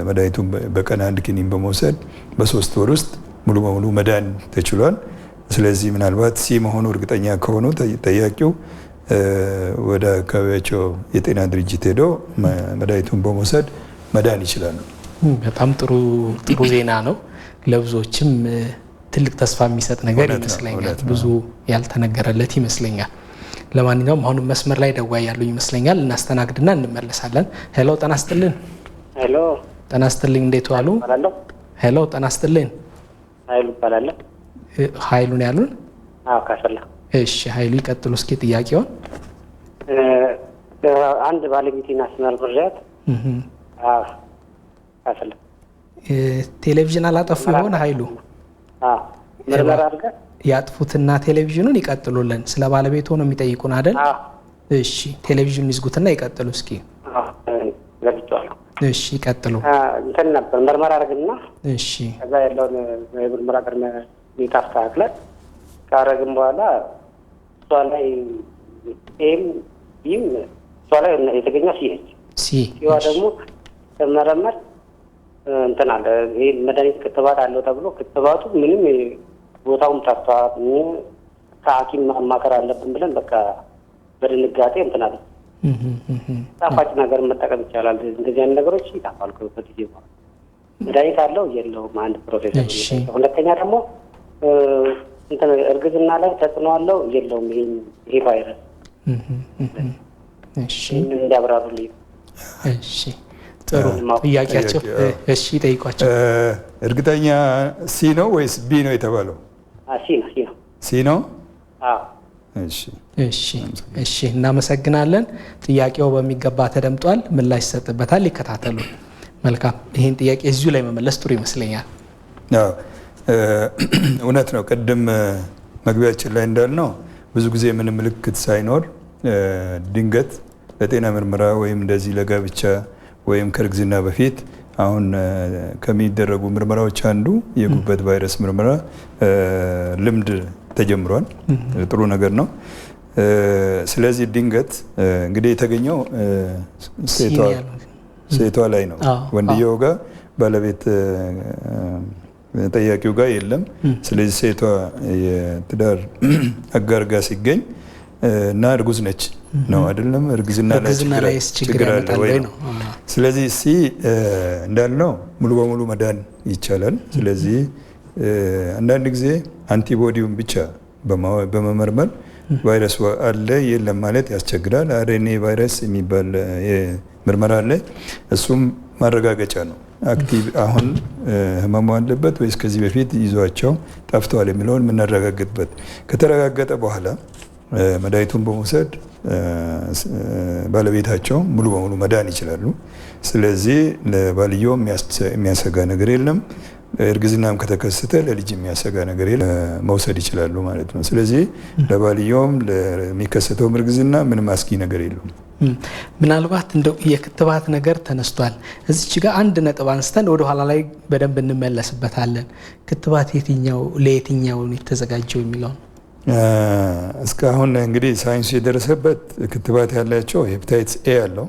መድኃኒቱን በቀን 1 ኪኒን በመውሰድ በ3 ወር ውስጥ ሙሉ በሙሉ መዳን ተችሏል። ስለዚህ ምናልባት ሲ መሆኑ እርግጠኛ ከሆኑ ጠያቂው ወደ አካባቢያቸው የጤና ድርጅት ሄዶ መድኃኒቱን በመውሰድ መዳን ይችላሉ። በጣም ጥሩ ዜና ነው። ለብዙዎችም ትልቅ ተስፋ የሚሰጥ ነገር ይመስለኛል። ብዙ ያልተነገረለት ይመስለኛል። ለማንኛውም አሁንም መስመር ላይ ደዋይ ያሉ ይመስለኛል። እናስተናግድና እንመለሳለን። ሄሎ ጤና ይስጥልን። ሄሎ ጤና ይስጥልኝ። እንዴት ዋሉ? ሄሎ ጤና ይስጥልኝ። ኃይሉ ይባላል። ኃይሉን ያሉን? አዎ ካሰላ። እሺ ኃይሉ ይቀጥሉ እስኪ ጥያቄውን። አንድ ባለቤት ናሽናል ብርያት አዎ ካሰላ። ቴሌቪዥን አላጠፉ ይሆን ኃይሉ? አዎ ምርመራ አድርገህ ያጥፉትና ቴሌቪዥኑን ይቀጥሉልን። ስለ ባለቤቱ ነው የሚጠይቁን አይደል? አዎ እሺ ቴሌቪዥኑን ይዝጉትና ይቀጥሉ እስኪ። ለብቻለሁ። እሺ ይቀጥሉ። እንትን ነበር ምርመራ አድርግና እሺ ከዛ ያለውን የምርመራ ቅድመ ሁኔታ አስተካክለን ካረግን በኋላ እሷ ላይ ይህም እሷ ላይ የተገኘ ሲዋ ደግሞ ተመረመር እንትን አለ። ይህ መድኃኒት ክትባት አለው ተብሎ ክትባቱ ምንም ቦታውም ጠፍቷል። ከሐኪም ማማከር አለብን ብለን በቃ በድንጋጤ እንትን አለ። ጣፋጭ ነገር መጠቀም ይቻላል። እንደዚህ አይነት ነገሮች ይጣፋል። ከጊዜ በኋላ መድኃኒት አለው የለውም አንድ ፕሮሴስ። ሁለተኛ ደግሞ እንትን እርግዝና ላይ ተጽዕኖ አለው የለውም ይሄ ቫይረስ። እሺ እንዲያብራሩልኝ። እሺ ጥሩ ጥያቄያቸው። እሺ ጠይቋቸው። እርግጠኛ ሲ ነው ወይስ ቢ ነው የተባለው? ሲ ነው። እሺ እናመሰግናለን። ጥያቄው በሚገባ ተደምጧል። ምላሽ ይሰጥበታል። ይከታተሉ። መልካም። ይህን ጥያቄ እዚሁ ላይ መመለስ ጥሩ ይመስለኛል። እውነት ነው። ቅድም መግቢያችን ላይ እንዳልነው ብዙ ጊዜ ምንም ምልክት ሳይኖር ድንገት ለጤና ምርመራ ወይም እንደዚህ ለጋብቻ ወይም ከእርግዝና በፊት አሁን ከሚደረጉ ምርመራዎች አንዱ የጉበት ቫይረስ ምርመራ ልምድ ተጀምሯል። ጥሩ ነገር ነው። ስለዚህ ድንገት እንግዲህ የተገኘው ሴቷ ላይ ነው። ወንድየው ጋር ባለቤት ጠያቂው ጋር የለም። ስለዚህ ሴቷ የትዳር አጋር ጋር ሲገኝ እና እርጉዝ ነች ነው አይደለም? እርግዝና ላይ ችግር አለ ወይ ነው። ስለዚህ ሲ እንዳልነው ሙሉ በሙሉ መዳን ይቻላል። ስለዚህ አንዳንድ ጊዜ አንቲቦዲውን ብቻ በመመርመር ቫይረሱ አለ የለም ማለት ያስቸግራል። አርኤንኤ ቫይረስ የሚባል ምርመራ አለ። እሱም ማረጋገጫ ነው። አክቲቭ አሁን ህመሙ አለበት ወይስ ከዚህ በፊት ይዟቸው ጠፍተዋል የሚለውን የምናረጋግጥበት ከተረጋገጠ በኋላ መድኃኒቱን በመውሰድ ባለቤታቸው ሙሉ በሙሉ መዳን ይችላሉ። ስለዚህ ለባልየው የሚያሰጋ ነገር የለም። እርግዝናም ከተከሰተ ለልጅ የሚያሰጋ ነገር የለም፣ መውሰድ ይችላሉ ማለት ነው። ስለዚህ ለባልየውም ለሚከሰተውም እርግዝና ምንም አስጊ ነገር የለውም። ምናልባት እንደው የክትባት ነገር ተነስቷል። እዚች ጋር አንድ ነጥብ አንስተን ወደ ኋላ ላይ በደንብ እንመለስበታለን። ክትባት ለየትኛው የተዘጋጀው የሚለውን እስካሁን እንግዲህ ሳይንሱ የደረሰበት ክትባት ያላቸው ሄፕታይትስ ኤ አለው፣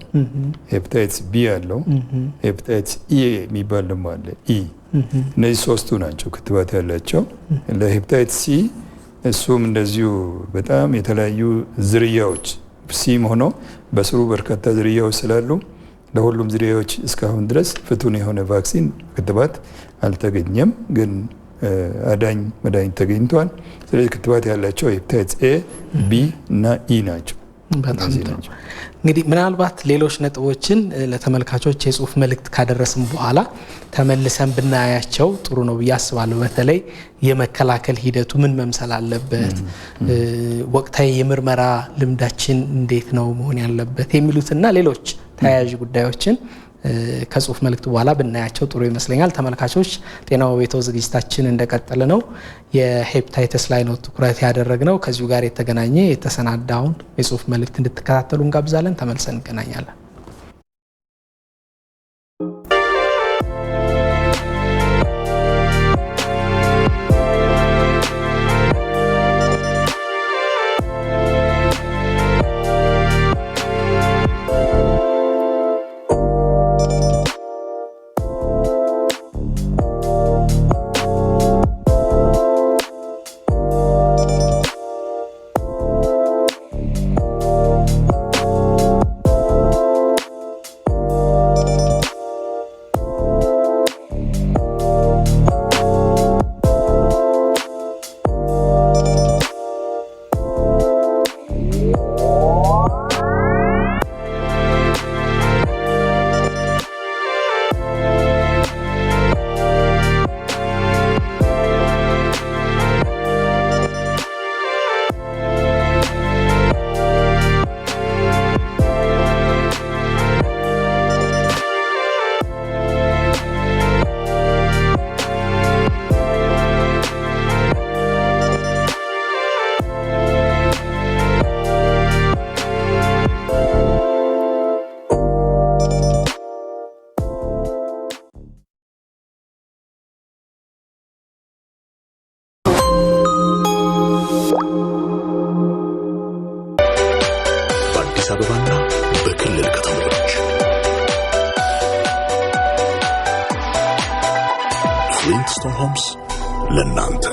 ሄፕታይትስ ቢ አለው፣ ሄፕታይትስ ኢ የሚባል ደግሞ አለ። እነዚህ ሶስቱ ናቸው ክትባት ያላቸው። ለሄፕታይትስ ሲ እሱም እንደዚሁ በጣም የተለያዩ ዝርያዎች ሲም ሆኖ በስሩ በርካታ ዝርያዎች ስላሉ ለሁሉም ዝርያዎች እስካሁን ድረስ ፍቱን የሆነ ቫክሲን ክትባት አልተገኘም፣ ግን አዳኝ መድኃኒት ተገኝቷል። ስለዚህ ክትባት ያላቸው ሄፕታይትስ ኤ፣ ቢ እና ኢ ናቸው። በጣም ጥሩ። እንግዲህ ምናልባት ሌሎች ነጥቦችን ለተመልካቾች የጽሁፍ መልእክት ካደረስም በኋላ ተመልሰን ብናያቸው ጥሩ ነው ብዬ አስባለሁ። በተለይ የመከላከል ሂደቱ ምን መምሰል አለበት፣ ወቅታዊ የምርመራ ልምዳችን እንዴት ነው መሆን ያለበት የሚሉትና ሌሎች ተያያዥ ጉዳዮችን ከጽሁፍ መልእክት በኋላ ብናያቸው ጥሩ ይመስለኛል። ተመልካቾች ጤናው በቤትዎ ዝግጅታችን እንደቀጠለ ነው። የሄፕታይተስ ላይ ነው ትኩረት ያደረግነው። ከዚሁ ጋር የተገናኘ የተሰናዳውን የጽሁፍ መልእክት እንድትከታተሉ እንጋብዛለን። ተመልሰን እንገናኛለን። ሆምስ ለናንተ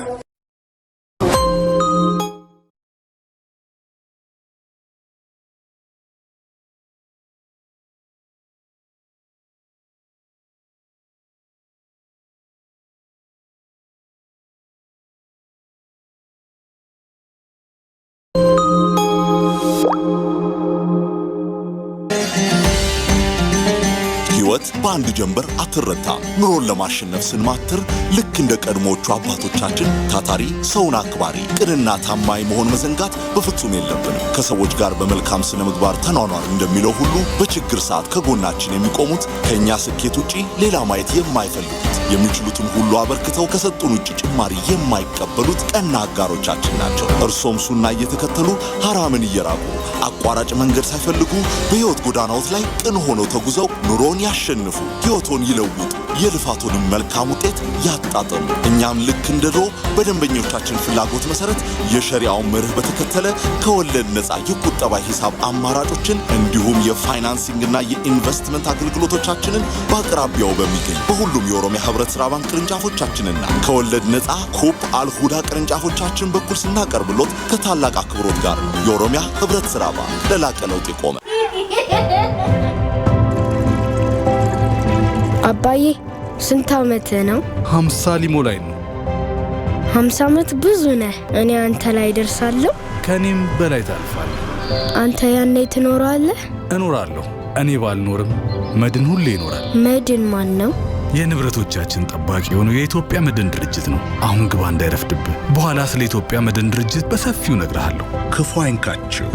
በአንድ ጀንበር አትረታ። ኑሮን ለማሸነፍ ስንማትር ልክ እንደ ቀድሞቹ አባቶቻችን ታታሪ፣ ሰውን አክባሪ፣ ቅንና ታማኝ መሆን መዘንጋት በፍጹም የለብንም። ከሰዎች ጋር በመልካም ስነ ምግባር ተኗኗር እንደሚለው ሁሉ በችግር ሰዓት ከጎናችን የሚቆሙት ከኛ ስኬት ውጪ ሌላ ማየት የማይፈልጉት የሚችሉትን ሁሉ አበርክተው ከሰጡን ውጪ ጭማሪ የማይቀበሉት ቀና አጋሮቻችን ናቸው። እርሶም ሱና እየተከተሉ ሐራምን እየራቁ አቋራጭ መንገድ ሳይፈልጉ በሕይወት ጎዳናዎች ላይ ቅን ሆነው ተጉዘው ኑሮን ያሸንፉ፣ ሕይወቶን ይለውጡ፣ የልፋቶንም መልካም ውጤት ያጣጥሙ። እኛም ልክ እንደ ድሮ በደንበኞቻችን ፍላጎት መሰረት የሸሪዓውን መርህ በተከተለ ከወለድ ነፃ የቁጠባ ሂሳብ አማራጮችን እንዲሁም የፋይናንሲንግና የኢንቨስትመንት አገልግሎቶቻችንን በአቅራቢያው በሚገኝ በሁሉም የኦሮሚያ ህብረት ሥራ ባንክ ቅርንጫፎቻችንና ከወለድ ነፃ ኮፕ አልሁዳ ቅርንጫፎቻችን በኩል ስናቀርብሎት ከታላቅ አክብሮት ጋር የኦሮሚያ ህብረት ሥራ ባንክ ለላቀ ለውጥ የቆመ። አባዬ ስንት ዓመት ነው? 50 ሊሞላኝ ነው። 50 ዓመት ብዙ ነህ። እኔ አንተ ላይ ደርሳለሁ። ከኔም በላይ ታልፋለህ። አንተ ያኔ ትኖራለህ? እኖራለሁ። እኔ ባልኖርም መድን ሁሌ ይኖራል። መድን ማን ነው? የንብረቶቻችን ጠባቂ የሆነው የኢትዮጵያ መድን ድርጅት ነው። አሁን ግባ እንዳይረፍድብህ። በኋላ ስለ ኢትዮጵያ መድን ድርጅት በሰፊው እነግርሃለሁ። ክፉ አይንካችሁ።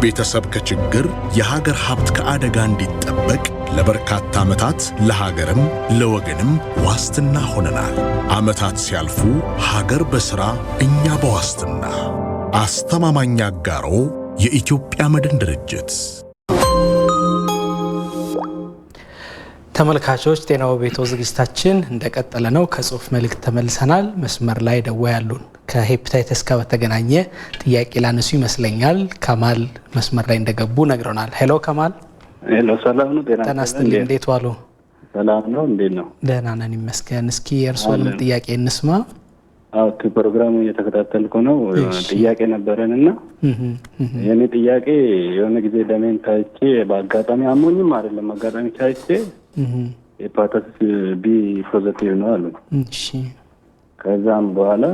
ቤተሰብ ከችግር የሀገር ሀብት ከአደጋ እንዲጠበቅ ለበርካታ ዓመታት ለሀገርም ለወገንም ዋስትና ሆነናል። ዓመታት ሲያልፉ ሀገር በሥራ እኛ በዋስትና። አስተማማኝ አጋሮ የኢትዮጵያ መድን ድርጅት። ተመልካቾች ጤናው ቤቶ ዝግጅታችን እንደቀጠለ ነው። ከጽሁፍ መልእክት ተመልሰናል። መስመር ላይ ደውለው ያሉን ከሄፓታይተስ ጋር በተገናኘ ጥያቄ ላነሱ ይመስለኛል። ከማል መስመር ላይ እንደገቡ ነግረናል። ሄሎ ከማል። ሄሎ ሰላም ነው? ጤና ይስጥልኝ። እንዴት ዋሉ? ሰላም ነው። እንዴት ነው? ደህና ነን ይመስገን። እስኪ የእርስዎንም ጥያቄ እንስማ። አዎ ፕሮግራሙ እየተከታተልኩ ነው። ጥያቄ ነበረንና የኔ ጥያቄ የሆነ ጊዜ ደሜን ታይቼ በአጋጣሚ አሞኝም አይደለም አጋጣሚ ታይቼ ሄፓታይተስ ቢ ፖዚቲቭ ነው አሉ። እሺ ከዛም በኋላ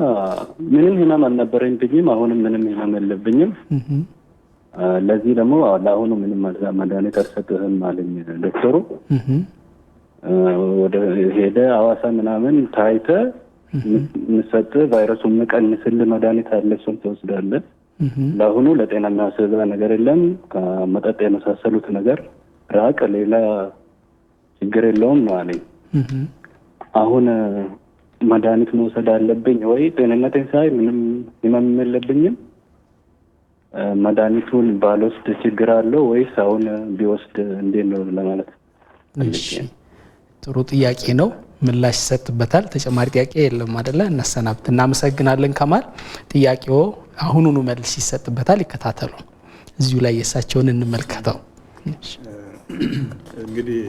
ምንም ህመም አልነበረኝም። አሁንም ምንም ህመም የለብኝም። ለዚህ ደግሞ ለአሁኑ ምንም መድኃኒት አልሰጥህም አለኝ ዶክተሩ። ወደ ሄደ ሐዋሳ ምናምን ታይተ ምሰጥ ቫይረሱን መቀንስል መድኃኒት አለ፣ እሱን ትወስዳለህ። ለአሁኑ ለጤና የሚያስብ ነገር የለም፣ ከመጠጥ የመሳሰሉት ነገር ራቅ፣ ሌላ ችግር የለውም ነው አለኝ። አሁን መድኃኒት መውሰድ አለብኝ ወይ? ጤንነቴን ሳይ ምንም ህመም የለብኝም። መድኃኒቱን ባልወስድ ችግር አለው ወይስ አሁን ቢወስድ እንዴት ነው ለማለት። እሺ ጥሩ ጥያቄ ነው። ምላሽ ይሰጥበታል። ተጨማሪ ጥያቄ የለም አይደለ? እናሰናብት። እናመሰግናለን ከማል። ጥያቄው አሁኑኑ መልስ ይሰጥበታል። ይከታተሉ። እዚሁ ላይ የእሳቸውን እንመልከተው። እንግዲህ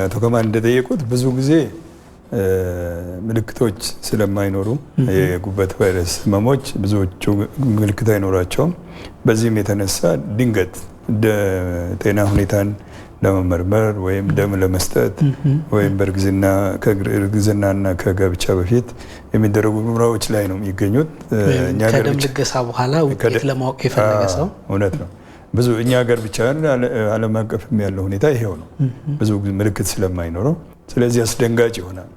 አቶ ከማል እንደጠየቁት ብዙ ጊዜ ምልክቶች ስለማይኖሩ የጉበት ቫይረስ ህመሞች ብዙዎቹ ምልክት አይኖራቸውም። በዚህም የተነሳ ድንገት ጤና ሁኔታን ለመመርመር ወይም ደም ለመስጠት ወይም በእርግዝናና ከጋብቻ በፊት የሚደረጉ ምርመራዎች ላይ ነው የሚገኙት። ከደም ልገሳ በኋላ ውጤት ለማወቅ የፈለገ ሰው እውነት ነው። ብዙ እኛ ሀገር ብቻ ዓለም አቀፍም ያለው ሁኔታ ይሄው ነው፣ ብዙ ምልክት ስለማይኖረው። ስለዚህ አስደንጋጭ ይሆናል።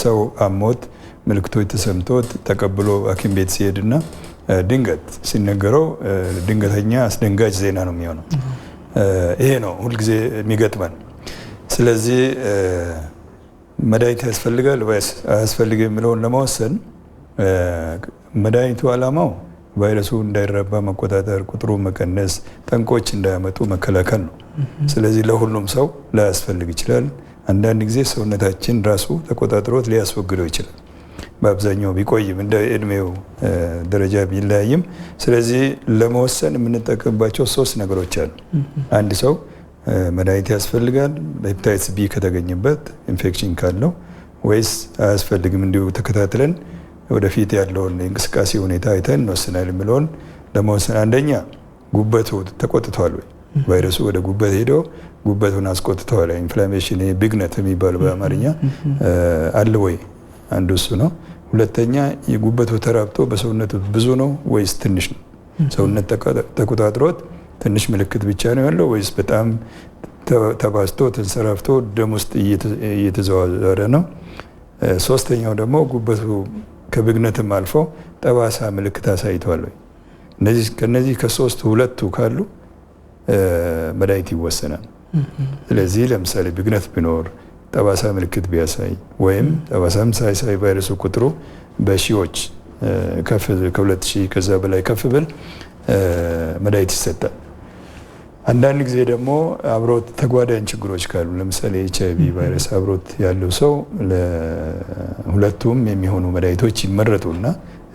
ሰው አሞት ምልክቶች ተሰምቶት ተቀብሎ ሐኪም ቤት ሲሄድና ድንገት ሲነገረው ድንገተኛ አስደንጋጭ ዜና ነው የሚሆነው። ይሄ ነው ሁልጊዜ የሚገጥመን። ስለዚህ መድኃኒት ያስፈልጋል ወይስ አያስፈልግም የሚለውን ለመወሰን መድኃኒቱ ዓላማው ቫይረሱ እንዳይራባ መቆጣጠር፣ ቁጥሩ መቀነስ፣ ጠንቆች እንዳያመጡ መከላከል ነው። ስለዚህ ለሁሉም ሰው ላያስፈልግ ይችላል። አንዳንድ ጊዜ ሰውነታችን ራሱ ተቆጣጥሮት ሊያስወግደው ይችላል። በአብዛኛው ቢቆይም እንደ እድሜው ደረጃ ቢለያይም። ስለዚህ ለመወሰን የምንጠቀምባቸው 3 ነገሮች አሉ። አንድ ሰው መድኃኒት ያስፈልጋል ሄፓታይተስ ቢ ከተገኘበት ኢንፌክሽን ካለው፣ ወይስ አያስፈልግም? እንዲሁ ተከታትለን ወደፊት ያለውን እንቅስቃሴ ሁኔታ አይተን እንወስናል የሚለውን ለመወሰን አንደኛ ጉበቱ ተቆጥቷል ወይ? ቫይረሱ ወደ ጉበት ሄዶ ጉበቱን አስቆጥተዋል። ኢንፍላሜሽን ቢግነት የሚባለው በአማርኛ አለ ወይ? አንዱ እሱ ነው። ሁለተኛ የጉበቱ ተራብቶ በሰውነቱ ብዙ ነው ወይስ ትንሽ ነው? ሰውነት ተቆጣጥሮት ትንሽ ምልክት ብቻ ነው ያለው ወይስ በጣም ተባዝቶ ተንሰራፍቶ ደም ውስጥ እየተዘዋወረ ነው? ሶስተኛው ደግሞ ጉበቱ ከብግነትም አልፎ ጠባሳ ምልክት አሳይቷል ወይ? ከነዚህ ከሶስቱ ሁለቱ ካሉ መድኃኒት ይወሰናል። ስለዚህ ለምሳሌ ብግነት ቢኖር ጠባሳ ምልክት ቢያሳይ ወይም ጠባሳም ሳይሳይ ቫይረሱ ቁጥሩ በሺዎች ከ2000 ከዛ በላይ ከፍ ብል መድኃኒት ይሰጣል። አንዳንድ ጊዜ ደግሞ አብሮት ተጓዳኝ ችግሮች ካሉ ለምሳሌ HIV ቫይረስ አብሮት ያለው ሰው ለሁለቱም የሚሆኑ መድኃኒቶች ይመረጡና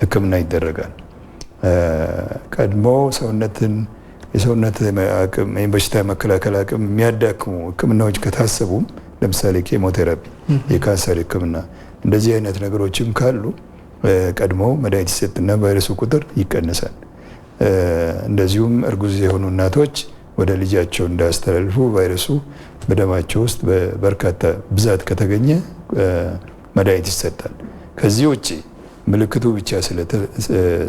ሕክምና ይደረጋል። ቀድሞ የሰውነት አቅም በሽታ መከላከል አቅም የሚያዳክሙ ሕክምናዎች ከታሰቡም ለምሳሌ ኬሞቴራፒ፣ የካንሰር ሕክምና እንደዚህ አይነት ነገሮችም ካሉ ቀድሞ መድኃኒት ይሰጥና ቫይረሱ ቁጥር ይቀንሳል። እንደዚሁም እርጉዝ የሆኑ እናቶች ወደ ልጃቸው እንዳያስተላልፉ ቫይረሱ በደማቸው ውስጥ በበርካታ ብዛት ከተገኘ መድኃኒት ይሰጣል። ከዚህ ውጭ ምልክቱ ብቻ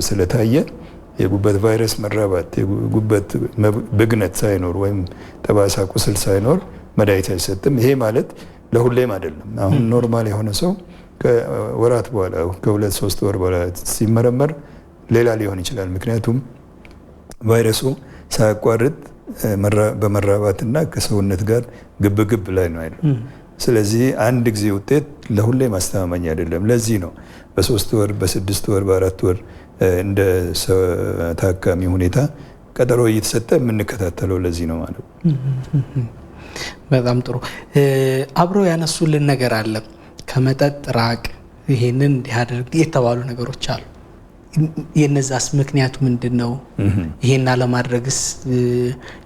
ስለታየ የጉበት ቫይረስ መራባት የጉበት ብግነት ሳይኖር ወይም ጠባሳ ቁስል ሳይኖር መድኃኒት አይሰጥም። ይሄ ማለት ለሁሌም አይደለም። አሁን ኖርማል የሆነ ሰው ከወራት በኋላ ከ2-3 ወር በኋላ ሲመረመር ሌላ ሊሆን ይችላል። ምክንያቱም ቫይረሱ ሳያቋርጥ በመራባትና ከሰውነት ጋር ግብግብ ላይ ነው ያለው። ስለዚህ አንድ ጊዜ ውጤት ለሁሌ ማስተማመኛ አይደለም። ለዚህ ነው በ3 ወር፣ በ6 ወር፣ በ4 ወር እንደ ታካሚ ሁኔታ ቀጠሮ እየተሰጠ የምንከታተለው ለዚህ ነው ማለት ነው። በጣም ጥሩ። አብረው ያነሱልን ነገር አለ። ከመጠጥ ራቅ፣ ይሄንን እንዲያደርግ የተባሉ ነገሮች አሉ። የነዛስ ምክንያቱ ምንድን ነው? ይሄን አለማድረግስ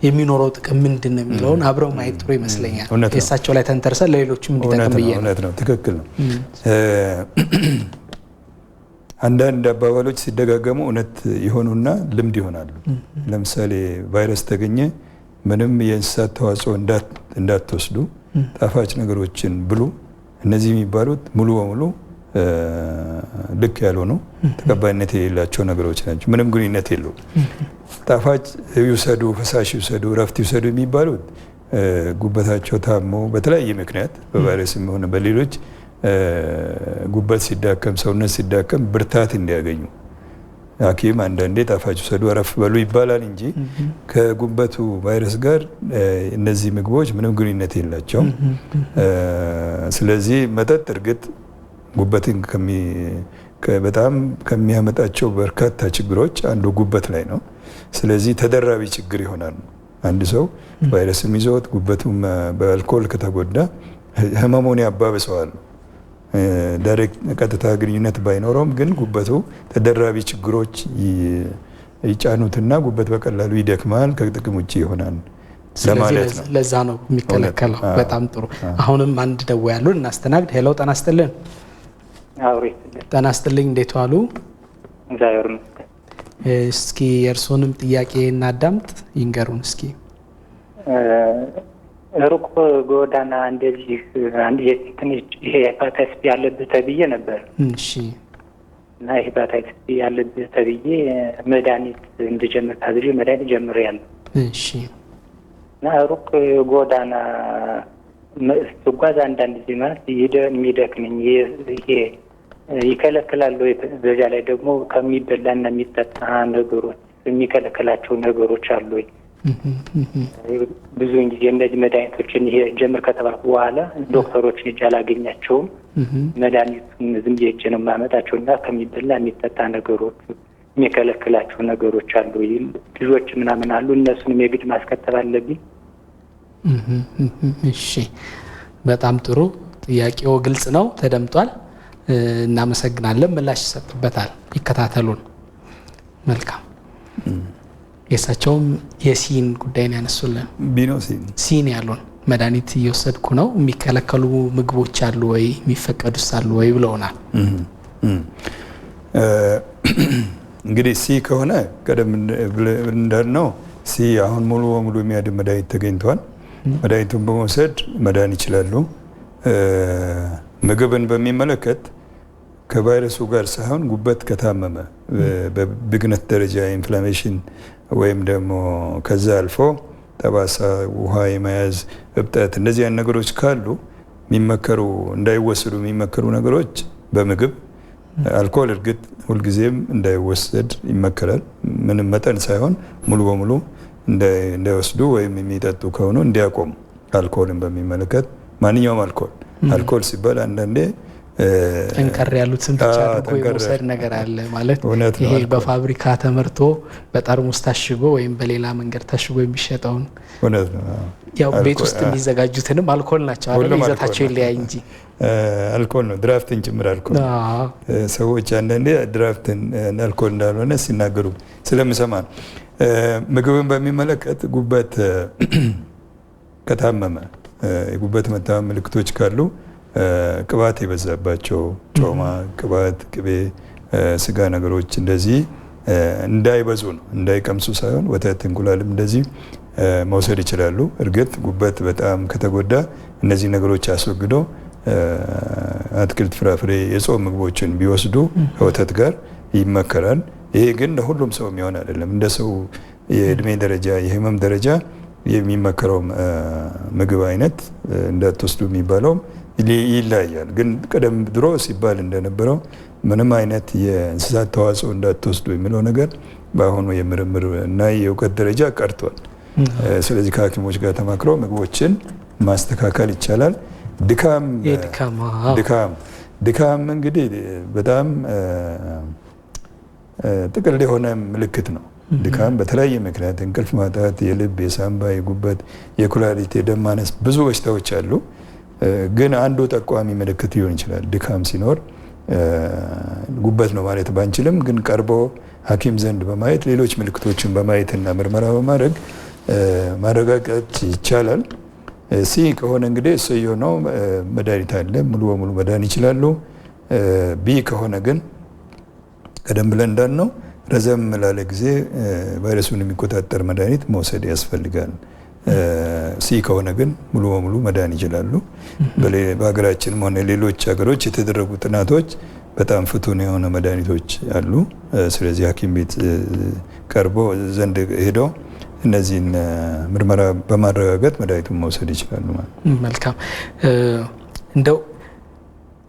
የሚኖረው ጥቅም ምንድን ነው የሚለውን አብረው ማየት ጥሩ ይመስለኛል። የእሳቸው ላይ ተንተርሰን ለሌሎችም እንዲጠቅም ብዬ ነው። እውነት ነው፣ ትክክል ነው። አንዳንድ አባባሎች ሲደጋገሙ እውነት የሆኑና ልምድ ይሆናሉ። ለምሳሌ ቫይረስ ተገኘ፣ ምንም የእንስሳት ተዋጽኦ እንዳትወስዱ፣ ጣፋጭ ነገሮችን ብሉ። እነዚህ የሚባሉት ሙሉ በሙሉ ልክ ያልሆኑ ተቀባይነት የሌላቸው ነገሮች ናቸው። ምንም ግንኙነት የለውም። ጣፋጭ ይውሰዱ፣ ፈሳሽ ይውሰዱ፣ እረፍት ይውሰዱ የሚባሉት ጉበታቸው ታሞ በተለያየ ምክንያት በቫይረስም ሆነ በሌሎች ጉበት ሲዳከም ሰውነት ሲዳከም ብርታት እንዲያገኙ ሐኪም አንዳንዴ ጣፋጭ ውሰዱ አረፍ በሉ ይባላል እንጂ ከጉበቱ ቫይረስ ጋር እነዚህ ምግቦች ምንም ግንኙነት የላቸውም። ስለዚህ መጠጥ እርግጥ ጉበትን በጣም ከሚያመጣቸው በርካታ ችግሮች አንዱ ጉበት ላይ ነው። ስለዚህ ተደራቢ ችግር ይሆናል። አንድ ሰው ቫይረስም ይዞት ጉበቱም በአልኮል ከተጎዳ ህመሙን ያባብሰዋል። ዳይሬክት ቀጥታ ግንኙነት ባይኖረውም ግን ጉበቱ ተደራቢ ችግሮች ይጫኑትና ጉበት በቀላሉ ይደክማል፣ ከጥቅም ውጭ ይሆናል ለማለት ነው። ለዛ ነው የሚከለከለው። በጣም ጥሩ። አሁንም አንድ ደው ያሉን እናስተናግድ። ሄሎ፣ ጤና ይስጥልን። ጤና ይስጥልኝ። እንዴት ዋሉ? እግዚአብሔር ይመስገን። እስኪ የእርስዎንም ጥያቄ እናዳምጥ፣ ይንገሩን እስኪ። ሩቅ ጎዳና እንደዚህ ትንሽ ይሄ ሄፓታይተስ ቢ ያለብህ ተብዬ ነበር። እሺ። እና ሄፓታይተስ ቢ ያለብህ ተብዬ መድኃኒት እንድጀምር ታዝዤ መድኃኒት ጀምሬያለሁ። እሺ። እና ሩቅ ጎዳና ስጓዝ አንዳንድ ጊዜ ማለት የሚደክመኝ ይሄ ይከለክላል። በዚያ ላይ ደግሞ ከሚበላና የሚጠጣ ነገሮች የሚከለክላቸው ነገሮች አሉ ወይ? ብዙውን ጊዜ እነዚህ መድኃኒቶችን ይሄ ጀምር ከተባልኩ በኋላ ዶክተሮችን ሄጄ አላገኛቸውም። መድኃኒቱን ዝም ብዬ ሄጄ ነው የማመጣቸው እና ከሚበላ የሚጠጣ ነገሮች የሚከለክላቸው ነገሮች አሉ። ልጆች ምናምን አሉ፣ እነሱንም የግድ ማስከተብ አለብኝ። እሺ፣ በጣም ጥሩ። ጥያቄው ግልጽ ነው፣ ተደምጧል። እናመሰግናለን። ምላሽ ይሰጥበታል። ይከታተሉን። መልካም። የእሳቸውም የሲን ጉዳይ ነው ያነሱልን። ቢኖሲን ሲን ያሉን መድኃኒት እየወሰድኩ ነው፣ የሚከለከሉ ምግቦች አሉ ወይ የሚፈቀዱስ አሉ ወይ ብለውናል። እንግዲህ ሲ ከሆነ ቀደም እንዳልነው ሲ አሁን ሙሉ በሙሉ የሚያድን መድኃኒት ተገኝቷል። መድኃኒቱን በመውሰድ መዳን ይችላሉ። ምግብን በሚመለከት ከቫይረሱ ጋር ሳይሆን ጉበት ከታመመ በብግነት ደረጃ ኢንፍላሜሽን ወይም ደግሞ ከዛ አልፎ ጠባሳ፣ ውሃ የመያዝ እብጠት፣ እንደዚህ አይነት ነገሮች ካሉ የሚመከሩ እንዳይወሰዱ የሚመከሩ ነገሮች በምግብ አልኮል እርግጥ ሁልጊዜም እንዳይወሰድ ይመከራል። ምንም መጠን ሳይሆን ሙሉ በሙሉ እንዳይወስዱ ወይም የሚጠጡ ከሆኑ እንዲያቆሙ። አልኮልን በሚመለከት ማንኛውም አልኮል ሲባል አንዳንዴ ጠንከር ያሉትን ብቻ አድርጎ የመውሰድ ነገር አለ ማለት ይሄ በፋብሪካ ተመርቶ በጠርሙስ ታሽጎ ወይም በሌላ መንገድ ታሽጎ የሚሸጠውን ያው ቤት ውስጥ የሚዘጋጁትንም አልኮል ናቸው አይደል? ይዘታቸው ይለያይ እንጂ አልኮል ነው። ድራፍትን ጭምር አልኮል። ሰዎች አንዳንዴ ድራፍትን አልኮል እንዳልሆነ ሲናገሩ ስለምሰማ ነው። ምግብን በሚመለከት ጉበት ከታመመ የጉበት መታመም ምልክቶች ካሉ ቅባት የበዛባቸው ጮማ፣ ቅባት፣ ቅቤ፣ ስጋ ነገሮች እንደዚህ እንዳይበዙ ነው። እንዳይቀምሱ ሳይሆን ወተት፣ እንቁላልም እንደዚህ መውሰድ ይችላሉ። እርግጥ ጉበት በጣም ከተጎዳ እነዚህ ነገሮች አስወግዶ አትክልት፣ ፍራፍሬ፣ የጾም ምግቦችን ቢወስዱ ከወተት ጋር ይመከራል። ይሄ ግን ለሁሉም ሰው የሚሆን አይደለም። እንደ ሰው የእድሜ ደረጃ፣ የህመም ደረጃ የሚመከረው ምግብ አይነት እንዳትወስዱ የሚባለው ይለያያል። ግን ቀደም ድሮ ሲባል እንደነበረው ምንም አይነት የእንስሳት ተዋጽኦ እንዳትወስዱ የሚለው ነገር በአሁኑ የምርምር እና የእውቀት ደረጃ ቀርቷል። ስለዚህ ከሐኪሞች ጋር ተማክረው ምግቦችን ማስተካከል ይቻላል። ድካም እንግዲህ በጣም ጥቅል የሆነ ምልክት ነው። ድካም በተለያየ ምክንያት እንቅልፍ ማጣት፣ የልብ፣ የሳምባ፣ የጉበት፣ የኩላሊት፣ የደም ማነስ ብዙ በሽታዎች አሉ። ግን አንዱ ጠቋሚ ምልክት ሊሆን ይችላል። ድካም ሲኖር ጉበት ነው ማለት ባንችልም ግን ቀርቦ ሐኪም ዘንድ በማየት ሌሎች ምልክቶችን በማየትና ምርመራ በማድረግ ማረጋገጥ ይቻላል። ሲ ከሆነ እንግዲህ እሰየው ነው፣ መድኃኒት አለ፣ ሙሉ በሙሉ መዳን ይችላሉ። ቢ ከሆነ ግን ቀደም ብለን እንዳልነው ረዘም ላለ ጊዜ ቫይረሱን የሚቆጣጠር መድኃኒት መውሰድ ያስፈልጋል። ሲ ከሆነ ግን ሙሉ በሙሉ መዳን ይችላሉ። በሀገራችንም ሆነ ሌሎች ሀገሮች የተደረጉ ጥናቶች በጣም ፍቱን የሆነ መድኃኒቶች አሉ። ስለዚህ ሐኪም ቤት ቀርቦ ዘንድ ሄደው እነዚህን ምርመራ በማረጋገጥ መድኃኒቱን መውሰድ ይችላሉ ማለት። መልካም። እንደው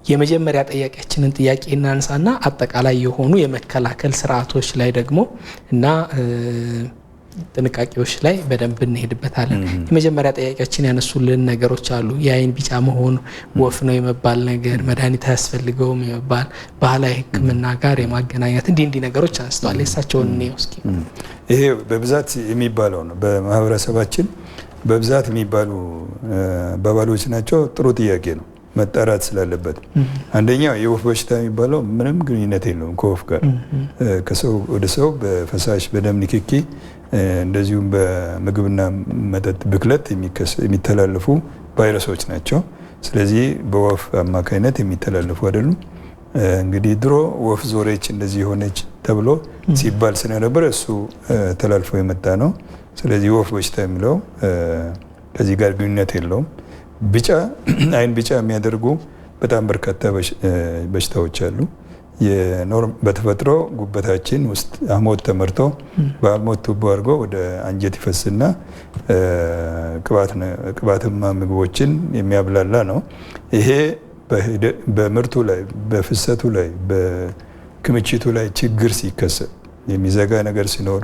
የመጀመሪያ ጥያቄያችንን ጥያቄ እናንሳና አጠቃላይ የሆኑ የመከላከል ስርዓቶች ላይ ደግሞ እና ጥንቃቄዎች ላይ በደንብ እንሄድበታለን። የመጀመሪያ ጥያቄያችን ያነሱልን ነገሮች አሉ። የአይን ቢጫ መሆን፣ ወፍ ነው የመባል ነገር፣ መድኃኒት አያስፈልገውም የመባል ባህላዊ ሕክምና ጋር የማገናኘት እንዲህ ነገሮች አንስተዋል። የእሳቸውን እኔ እስኪ ይሄ በብዛት የሚባለው ነው። በማህበረሰባችን በብዛት የሚባሉ አባባሎች ናቸው። ጥሩ ጥያቄ ነው፣ መጣራት ስላለበት። አንደኛው የወፍ በሽታ የሚባለው ምንም ግንኙነት የለውም ከወፍ ጋር። ከሰው ወደ ሰው በፈሳሽ በደም ንክኪ እንደዚሁም በምግብና መጠጥ ብክለት የሚተላለፉ ቫይረሶች ናቸው። ስለዚህ በወፍ አማካይነት የሚተላለፉ አይደሉም። እንግዲህ ድሮ ወፍ ዞረች እንደዚህ የሆነች ተብሎ ሲባል ስለነበረ እሱ ተላልፎ የመጣ ነው። ስለዚህ ወፍ በሽታ የሚለው ከዚህ ጋር ግንኙነት የለውም። ቢጫ አይን ቢጫ የሚያደርጉ በጣም በርካታ በሽታዎች አሉ። በተፈጥሮ ጉበታችን ውስጥ ሐሞት ተመርቶ በሐሞት ቱቦ አድርጎ ወደ አንጀት ይፈስና ቅባታማ ምግቦችን የሚያብላላ ነው። ይሄ በምርቱ ላይ፣ በፍሰቱ ላይ፣ በክምችቱ ላይ ችግር ሲከሰት፣ የሚዘጋ ነገር ሲኖር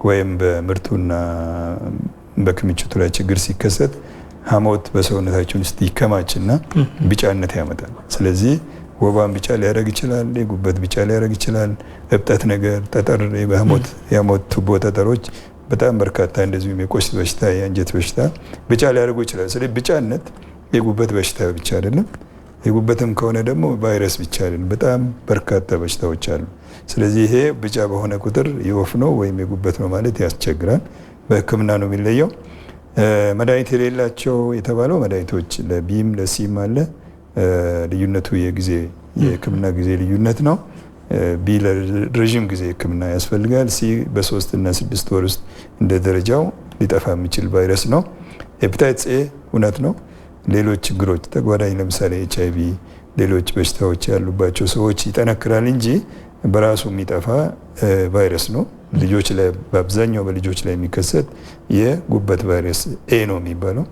ወይም በምርቱና በክምችቱ ላይ ችግር ሲከሰት ሐሞት በሰውነታችን ውስጥ ይከማችና ቢጫነት ያመጣል። ስለዚህ ወባን ቢጫ ሊያደርግ ይችላል፣ የጉበት ቢጫ ሊያደርግ ይችላል። እብጠት ነገር፣ ጠጠር፣ የሐሞት ቱቦ ጠጠሮች በጣም በርካታ፣ እንደዚሁም የቆሽት በሽታ፣ የአንጀት በሽታ ቢጫ ሊያደርጉ ይችላል። ስለዚህ ቢጫነት የጉበት በሽታ ብቻ አይደለም። የጉበትም ከሆነ ደግሞ ቫይረስ ብቻ አይደለም፣ በጣም በርካታ በሽታዎች አሉ። ስለዚህ ይሄ ቢጫ በሆነ ቁጥር የወፍ ነው ወይም የጉበት ነው ማለት ያስቸግራል። በሕክምና ነው የሚለየው። መድኃኒት የሌላቸው የተባለው መድኃኒቶች ለቢም ለሲም አለ። ልዩነቱ የህክምና ጊዜ ልዩነት ነው። ቢ ለረዥም ጊዜ ህክምና ያስፈልጋል። ሲ በ3 እና 6 ወር ውስጥ እንደ ደረጃው ሊጠፋ የሚችል ቫይረስ ነው። ሄፓታይተስ ኤ እውነት ነው። ሌሎች ችግሮች ተጓዳኝ ለምሳሌ HIV ሌሎች በሽታዎች ያሉባቸው ሰዎች ይጠነክራል እንጂ በራሱ የሚጠፋ ቫይረስ ነው። ልጆች ላይ በአብዛኛው በልጆች ላይ የሚከሰት የጉበት ቫይረስ ኤ ነው የሚባለው።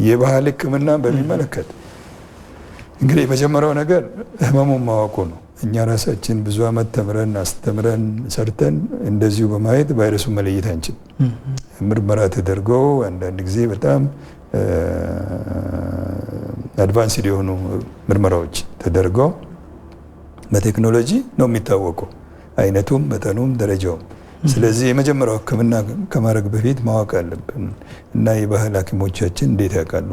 የባህል ህክምና በሚመለከት እንግዲህ የመጀመሪያው ነገር ህመሙን ማወቁ ነው። እኛ ራሳችን ብዙ አመት ተምረን አስተምረን ሰርተን እንደዚሁ በማየት ቫይረሱን መለየት አንችልም። ምርመራ ተደርገው አንዳንድ ጊዜ በጣም አድቫንስድ የሆኑ ምርመራዎች ተደርገው በቴክኖሎጂ ነው የሚታወቀው አይነቱም፣ መጠኑም፣ ደረጃውም። ስለዚህ የመጀመሪያው ህክምና ከማድረግ በፊት ማወቅ አለብን እና የባህል ሐኪሞቻችን እንዴት ያውቃሉ?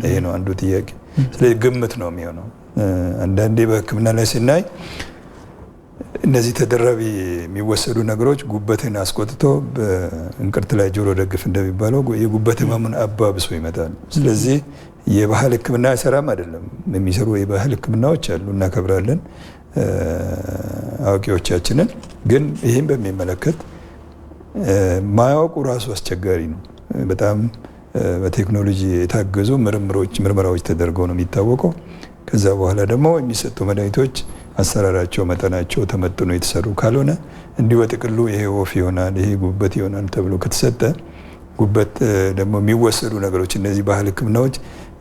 ይሄ ነው አንዱ ጥያቄ። ስለዚህ ግምት ነው የሚሆነው። አንዳንዴ በህክምና ላይ ስናይ እነዚህ ተደራቢ የሚወሰዱ ነገሮች ጉበትን አስቆጥቶ በእንቅርት ላይ ጆሮ ደግፍ እንደሚባለው የጉበት ህመሙን አባብሶ ይመጣል። ስለዚህ የባህል ህክምና አይሰራም አይደለም፣ የሚሰሩ የባህል ህክምናዎች አሉ፣ እናከብራለን አዋቂዎቻችንን። ግን ይህን በሚመለከት ማያውቁ ራሱ አስቸጋሪ ነው። በጣም በቴክኖሎጂ የታገዙ ምርመራዎች ተደርገው ነው የሚታወቀው። ከዛ በኋላ ደግሞ የሚሰጡ መድኃኒቶች አሰራራቸው፣ መጠናቸው ተመጥኖ የተሰሩ ካልሆነ እንዲሁ በጥቅሉ ይሄ ወፍ ይሆናል፣ ይሄ ጉበት ይሆናል ተብሎ ከተሰጠ ጉበት ደግሞ የሚወሰዱ ነገሮች እነዚህ ባህል ህክምናዎች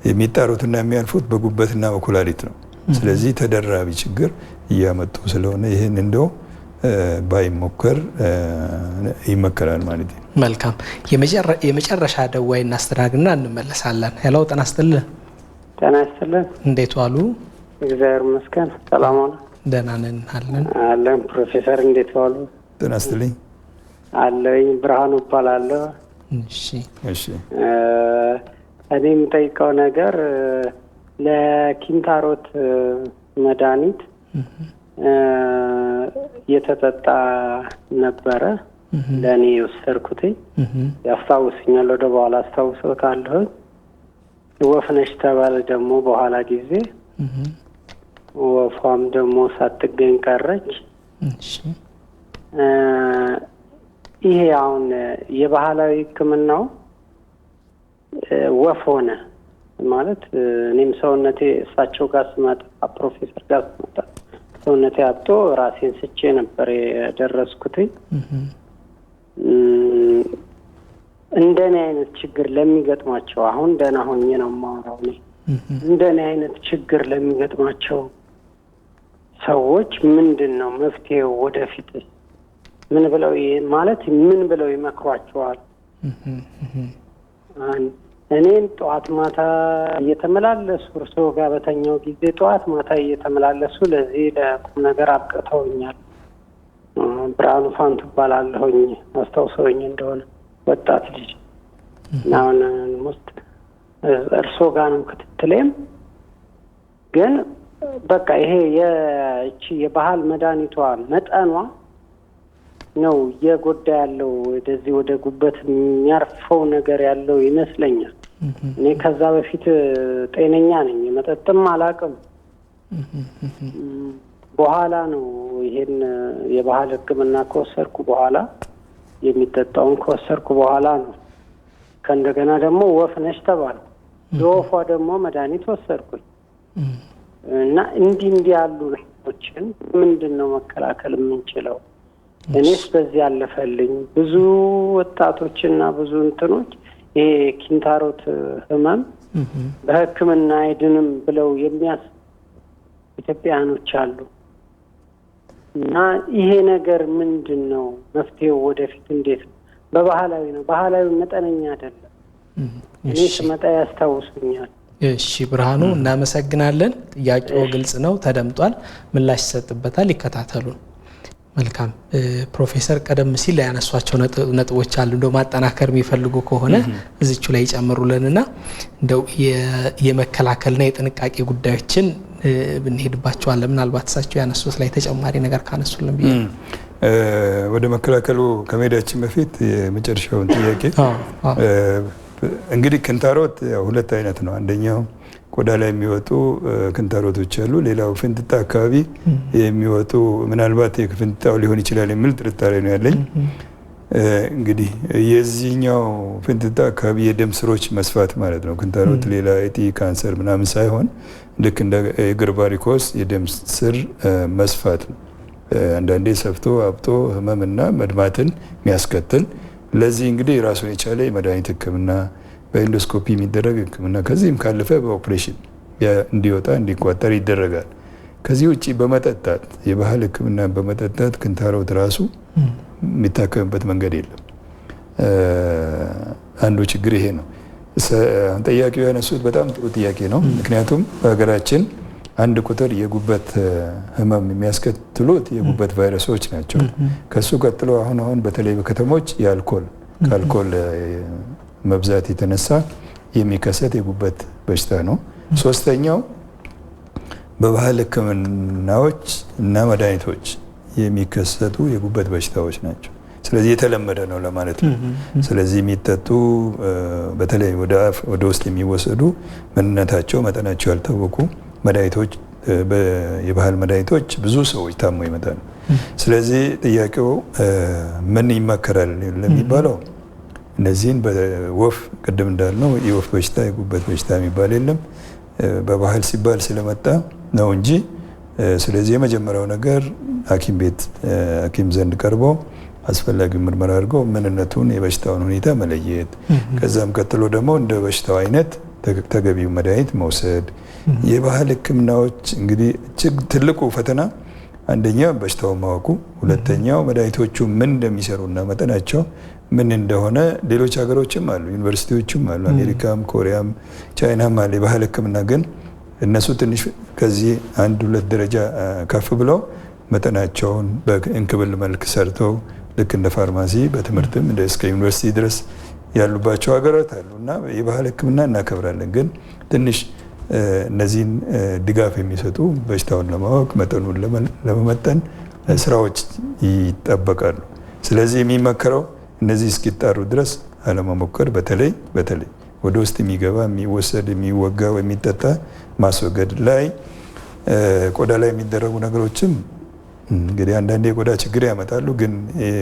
የሚጣሩትና የሚያልፉት በጉበትና በኩላሊት ነው። ስለዚህ ተደራቢ ችግር እያመጡ ስለሆነ ይህን እንደው ባይሞከር ይመከራል ማለት ነው። መልካም። የመጨረሻ ደዋይ እናስተናግድና እንመለሳለን። ሄሎ፣ ጤና ይስጥልን። ጤና ይስጥልን። እንዴት ዋሉ? እግዚአብሔር ይመስገን። ሰላም ዋሉ? ደህና ነን አለን። ፕሮፌሰር እንዴት ዋሉ? ጤና ይስጥልኝ። አለኝ። ብርሃኑ እባላለሁ። እሺ። እኔ የምጠይቀው ነገር ለኪንታሮት መድኃኒት የተጠጣ ነበረ ለእኔ የወሰድኩት። ያስታውስኛል፣ ወደ በኋላ አስታውሰውታለሁ። ወፍነሽ ተባለ ደግሞ በኋላ ጊዜ ወፏም ደግሞ ሳትገኝ ቀረች። ይሄ አሁን የባህላዊ ሕክምናው ወፍ ሆነ ማለት እኔም ሰውነቴ እሳቸው ጋር ስመጣ ፕሮፌሰር ጋር ስመጣ ሰውነቴ አብጦ ራሴን ስቼ ነበር የደረስኩት። እንደኔ አይነት ችግር ለሚገጥማቸው አሁን ደህና ሆኜ ነው የማወራው እኔ። እንደኔ አይነት ችግር ለሚገጥማቸው ሰዎች ምንድን ነው መፍትሄው? ወደፊት ምን ብለው ይመክሯቸዋል? እኔን ጠዋት ማታ እየተመላለሱ እርስዎ ጋር በተኛው ጊዜ ጠዋት ማታ እየተመላለሱ ለዚህ ለቁም ነገር አብቅተውኛል። ብርሃኑ ፋንቱ እባላለሁኝ፣ አስታውሰውኝ እንደሆነ ወጣት ልጅ እና አሁን ውስጥ እርስዎ ጋር ነው ክትትሌም። ግን በቃ ይሄ የባህል መድኃኒቷ መጠኗ ነው እየጎዳ ያለው፣ ወደዚህ ወደ ጉበት የሚያርፈው ነገር ያለው ይመስለኛል። እኔ ከዛ በፊት ጤነኛ ነኝ፣ መጠጥም አላውቅም። በኋላ ነው ይሄን የባህል ሕክምና ከወሰድኩ በኋላ የሚጠጣውን ከወሰድኩ በኋላ ነው። ከእንደገና ደግሞ ወፍ ነሽ ተባልኩ። ለወፏ ደግሞ መድኃኒት ወሰድኩኝ እና እንዲህ ያሉ ነገሮችን ምንድን ነው መከላከል የምንችለው? እኔስ በዚህ ያለፈልኝ ብዙ ወጣቶችና ብዙ እንትኖች ይሄ ኪንታሮት ህመም በሕክምና አይድንም ብለው የሚያስቡ ኢትዮጵያኖች አሉ። እና ይሄ ነገር ምንድን ነው መፍትሄው? ወደፊት እንዴት ነው? በባህላዊ ነው። ባህላዊ መጠነኛ አይደለም። እኔ ስመጣ ያስታውሱኛል። እሺ ብርሃኑ፣ እናመሰግናለን። ጥያቄው ግልጽ ነው፣ ተደምጧል፣ ምላሽ ይሰጥበታል። ይከታተሉ። መልካም ፕሮፌሰር፣ ቀደም ሲል ያነሷቸው ነጥቦች አሉ። እንደው ማጠናከር የሚፈልጉ ከሆነ እዚቹ ላይ ይጨምሩልንና እንደው የመከላከልና የጥንቃቄ ጉዳዮችን ብንሄድባቸዋለን። ምናልባት እሳቸው ያነሱት ላይ ተጨማሪ ነገር ካነሱልን ብዬ ወደ መከላከሉ ከመሄዳችን በፊት የመጨረሻውን ጥያቄ እንግዲህ ክንታሮት ሁለት አይነት ነው። አንደኛው ቆዳ ላይ የሚወጡ ክንታሮቶች አሉ። ሌላው ፍንጥጣ አካባቢ የሚወጡ ምናልባት የፍንጥጣው ሊሆን ይችላል የሚል ጥርጣሬ ነው ያለኝ። እንግዲህ የዚህኛው ፍንጥጣ አካባቢ የደም ስሮች መስፋት ማለት ነው። ክንታሮት ሌላ የጢ ካንሰር ምናምን ሳይሆን ልክ እንደ የእግር ቫሪኮስ የደም ስር መስፋት ነው። አንዳንዴ ሰፍቶ አብጦ ህመምና መድማትን የሚያስከትል ለዚህ እንግዲህ ራሱን የቻለ የመድኃኒት ሕክምና በኢንዶስኮፒ የሚደረግ ሕክምና ከዚህም ካለፈ በኦፕሬሽን እንዲወጣ እንዲቋጠር ይደረጋል። ከዚህ ውጭ በመጠጣት የባህል ሕክምና በመጠጣት ክንታሮት ራሱ የሚታከምበት መንገድ የለም። አንዱ ችግር ይሄ ነው። ጠያቂው ያነሱት በጣም ጥሩ ጥያቄ ነው። ምክንያቱም በሀገራችን አንድ ቁጥር የጉበት ህመም የሚያስከትሉት የጉበት ቫይረሶች ናቸው። ከሱ ቀጥሎ አሁን በተለይ በከተሞች ከአልኮል መብዛት የተነሳ የሚከሰት የጉበት በሽታ ነው። ሶስተኛው በባህል ህክምናዎች እና መድኃኒቶች የሚከሰቱ የጉበት በሽታዎች ናቸው። ስለዚህ የተለመደ ነው ለማለት ነው። ስለዚህ የሚጠጡ በተለይ ወደ ውስጥ የሚወሰዱ ምንነታቸው መጠናቸው ያልታወቁ መድኃኒቶች የባህል መድኃኒቶች ብዙ ሰዎች ታሞ ይመጣሉ። ስለዚህ ጥያቄው ምን ይመከራል ለሚባለው እነዚህን በወፍ ቅድም እንዳልነው የወፍ በሽታ የጉበት በሽታ የሚባል የለም፣ በባህል ሲባል ስለመጣ ነው እንጂ። ስለዚህ የመጀመሪያው ነገር ሐኪም ዘንድ ቀርቦ አስፈላጊው ምርመራ አድርጎ ምንነቱን የበሽታውን ሁኔታ መለየት፣ ከዛም ቀጥሎ ደግሞ እንደ በሽታው አይነት ተገቢው መድኃኒት መውሰድ። የባህል ህክምናዎች እንግዲህ ትልቁ ፈተና አንደኛ በሽታውን ማወቁ፣ ሁለተኛው መድኃኒቶቹ ምን እንደሚሰሩና መጠናቸው ምን እንደሆነ ሌሎች ሀገሮችም አሉ፣ ዩኒቨርሲቲዎችም አሉ፣ አሜሪካም፣ ኮሪያም፣ ቻይናም አለ የባህል ህክምና። ግን እነሱ ትንሽ ከዚህ 1-2 ደረጃ ከፍ ብለው መጠናቸውን በእንክብል መልክ ሰርተው ልክ እንደ ፋርማሲ በትምህርትም እስከ ዩኒቨርሲቲ ድረስ ያሉባቸው ሀገራት አሉ እና የባህል ህክምና እናከብራለን። ግን ትንሽ እነዚህን ድጋፍ የሚሰጡ በሽታውን ለማወቅ መጠኑን ለመመጠን ስራዎች ይጠበቃሉ። ስለዚህ የሚመከረው እነዚህ እስኪጣሩ ድረስ አለመሞከር፣ በተለይ ወደ ውስጥ የሚገባ የሚወሰድ የሚወጋ የሚጠጣ ማስወገድ ላይ ቆዳ ላይ የሚደረጉ ነገሮችም እንግዲህ አንዳንዴ የቆዳ ችግር ያመጣሉ፣ ግን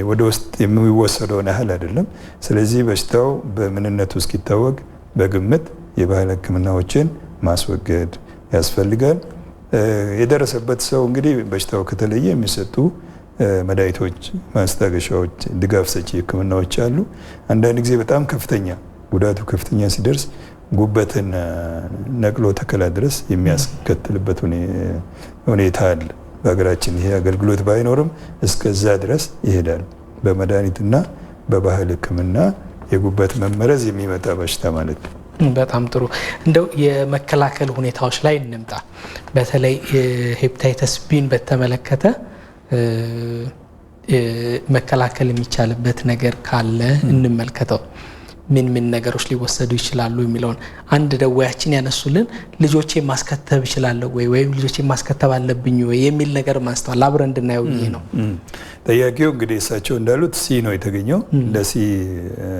ወደ ውስጥ የሚወሰደውን ያህል አይደለም። ስለዚህ በሽታው በምንነቱ እስኪታወቅ በግምት የባህል ህክምናዎችን ማስወገድ ያስፈልጋል። የደረሰበት ሰው እንግዲህ በሽታው ከተለየ የሚሰጡ መድኃኒቶች፣ ማስታገሻዎች፣ ድጋፍ ሰጪ ህክምናዎች አሉ። አንዳንድ ጊዜ በጣም ጉዳቱ ከፍተኛ ሲደርስ ጉበትን ነቅሎ ተከላ ድረስ የሚያስከትልበት ሁኔታ አለ። በሀገራችን ይሄ አገልግሎት ባይኖርም እስከዛ ድረስ ይሄዳል። በመድኃኒትና በባህል ህክምና የጉበት መመረዝ የሚመጣ በሽታ ማለት ነው። በጣም ጥሩ። እንደው የመከላከል ሁኔታዎች ላይ እንምጣ። በተለይ ሄፓታይተስ ቢን በተመለከተ መከላከል የሚቻልበት ነገር ካለ እንመልከተው። ምን ነገሮች ሊወሰዱ ይችላሉ የሚለውን አንድ ደዋያችን ያነሱልን ልጆቼ ማስከተብ ይችላለሁ ወይም ልጆቼ ማስከተብ አለብኝ ወይ የሚል ነገር ማስተዋል አብረን እንድናየው ይሄ ነው ጥያቄው። እንግዲህ እሳቸው እንዳሉት ሲ ነው የተገኘው። ለሲ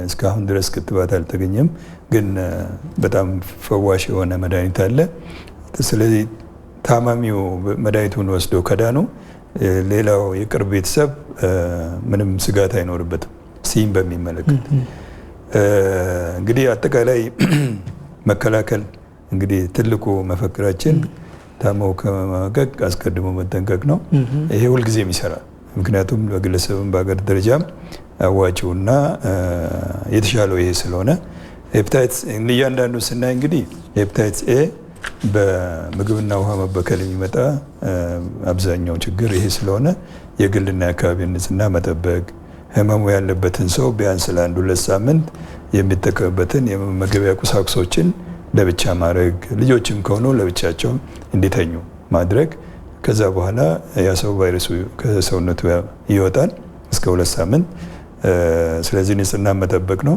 እስካሁን ድረስ ክትባት አልተገኘም፣ ግን በጣም ፈዋሽ የሆነ መድኃኒት አለ። ስለዚህ ታማሚው መድኃኒቱን ወስዶ ከዳኑ ሌላው የቅርብ ቤተሰብ ምንም ስጋት አይኖርበትም ሲን በሚመለከት። እንግዲህ አጠቃላይ መከላከል እንግዲህ ትልቁ መፈክራችን ታመው ከማገግ አስቀድሞ መጠንቀቅ ነው። ይሄ ሁልጊዜም ይሰራል። ምክንያቱም በግለሰብም በሀገር ደረጃም አዋጭውና የተሻለው ይሄ ስለሆነ ሄፓታይትስ እያንዳንዱ ስናይ እንግዲህ ሄፓታይትስ ኤ በምግብና ውሃ መበከል የሚመጣ አብዛኛው ችግር ይሄ ስለሆነ የግልና የአካባቢ ንጽህና መጠበቅ፣ ህመሙ ያለበትን ሰው ቢያንስ ለ1-2 ሳምንት የሚጠቀምበትን የመመገቢያ ቁሳቁሶችን ለብቻ ማድረግ፣ ልጆችም ከሆኑ ለብቻቸው እንዲተኙ ማድረግ። ከዛ በኋላ ያ ሰው ቫይረሱ ከሰውነቱ ይወጣል እስከ 2 ሳምንት። ስለዚህ ንጽህና መጠበቅ ነው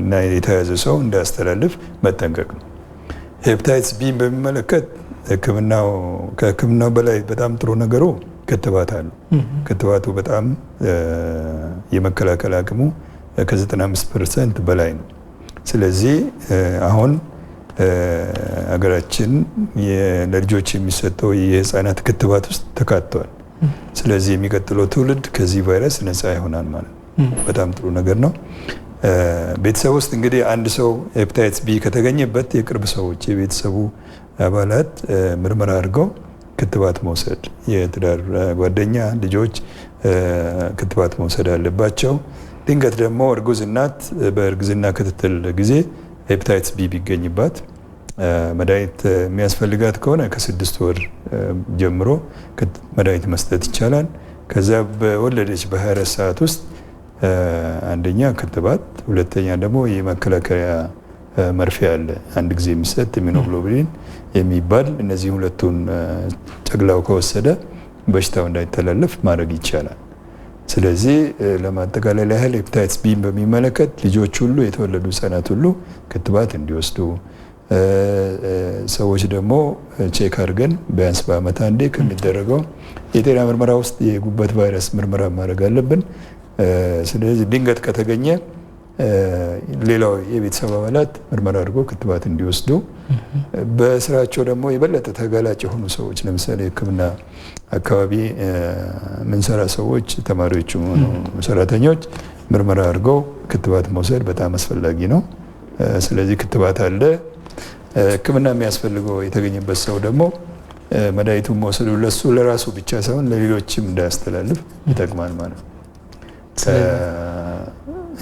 እና የተያዘ ሰው እንዳያስተላልፍ መጠንቀቅ ነው። ሄፓታይትስ ቢን በሚመለከት ከህክምናው በላይ በጣም ጥሩ ነገሩ ክትባት አሉ። ክትባቱ በጣም የመከላከል አቅሙ ከ95% በላይ ነው። ስለዚህ አሁን ሀገራችን ለልጆች የሚሰጠው የህፃናት ክትባት ውስጥ ተካተዋል። ስለዚህ የሚቀጥለው ትውልድ ከዚህ ቫይረስ ነፃ ይሆናል ማለት ነው። በጣም ጥሩ ነገር ነው። ቤተሰብ ውስጥ እንግዲህ አንድ ሰው ሄፓታይተስ ቢ ከተገኘበት የቅርብ ሰዎች የቤተሰቡ አባላት ምርመራ አድርገው ክትባት መውሰድ፣ የትዳር ጓደኛ፣ ልጆች ክትባት መውሰድ አለባቸው። ድንገት ደግሞ እርጉዝ እናት በእርግዝና ክትትል ጊዜ ሄፓታይተስ ቢ ቢገኝባት መድኃኒት የሚያስፈልጋት ከሆነ ከ6 ወር ጀምሮ መድኃኒት መስጠት ይቻላል። ከዛ በወለደች በ24 ሰዓት ውስጥ አንደኛ ክትባት፣ ሁለተኛ ደግሞ የመከላከያ መርፌ አለ አንድ ጊዜ የሚሰጥ ኢሚኖግሎቡሊን የሚባል። እነዚህ ሁለቱን ጨቅላው ከወሰደ በሽታው እንዳይተላለፍ ማድረግ ይቻላል። ስለዚህ ለማጠቃለል ያህል ሄፓታይተስ ቢን በሚመለከት ልጆች ሁሉ የተወለዱ ህጻናት ሁሉ ክትባት እንዲወስዱ፣ ሰዎች ደግሞ ቼክ አድርገን ቢያንስ በአመት አንዴ ከሚደረገው የጤና ምርመራ ውስጥ የጉበት ቫይረስ ምርመራ ማድረግ አለብን። ስለዚህ ድንገት ከተገኘ ሌላው የቤተሰብ አባላት ምርመራ አድርጎ ክትባት እንዲወስዱ፣ በስራቸው ደግሞ የበለጠ ተጋላጭ የሆኑ ሰዎች ለምሳሌ ሕክምና አካባቢ ምንሰራ ሰዎች፣ ተማሪዎች ሆኑ ሰራተኞች ምርመራ አድርገው ክትባት መውሰድ በጣም አስፈላጊ ነው። ስለዚህ ክትባት አለ። ሕክምና የሚያስፈልገው የተገኘበት ሰው ደግሞ መድኃኒቱን መውሰዱ ለሱ ለራሱ ብቻ ሳይሆን ለሌሎችም እንዳያስተላልፍ ይጠቅማል ማለት ነው።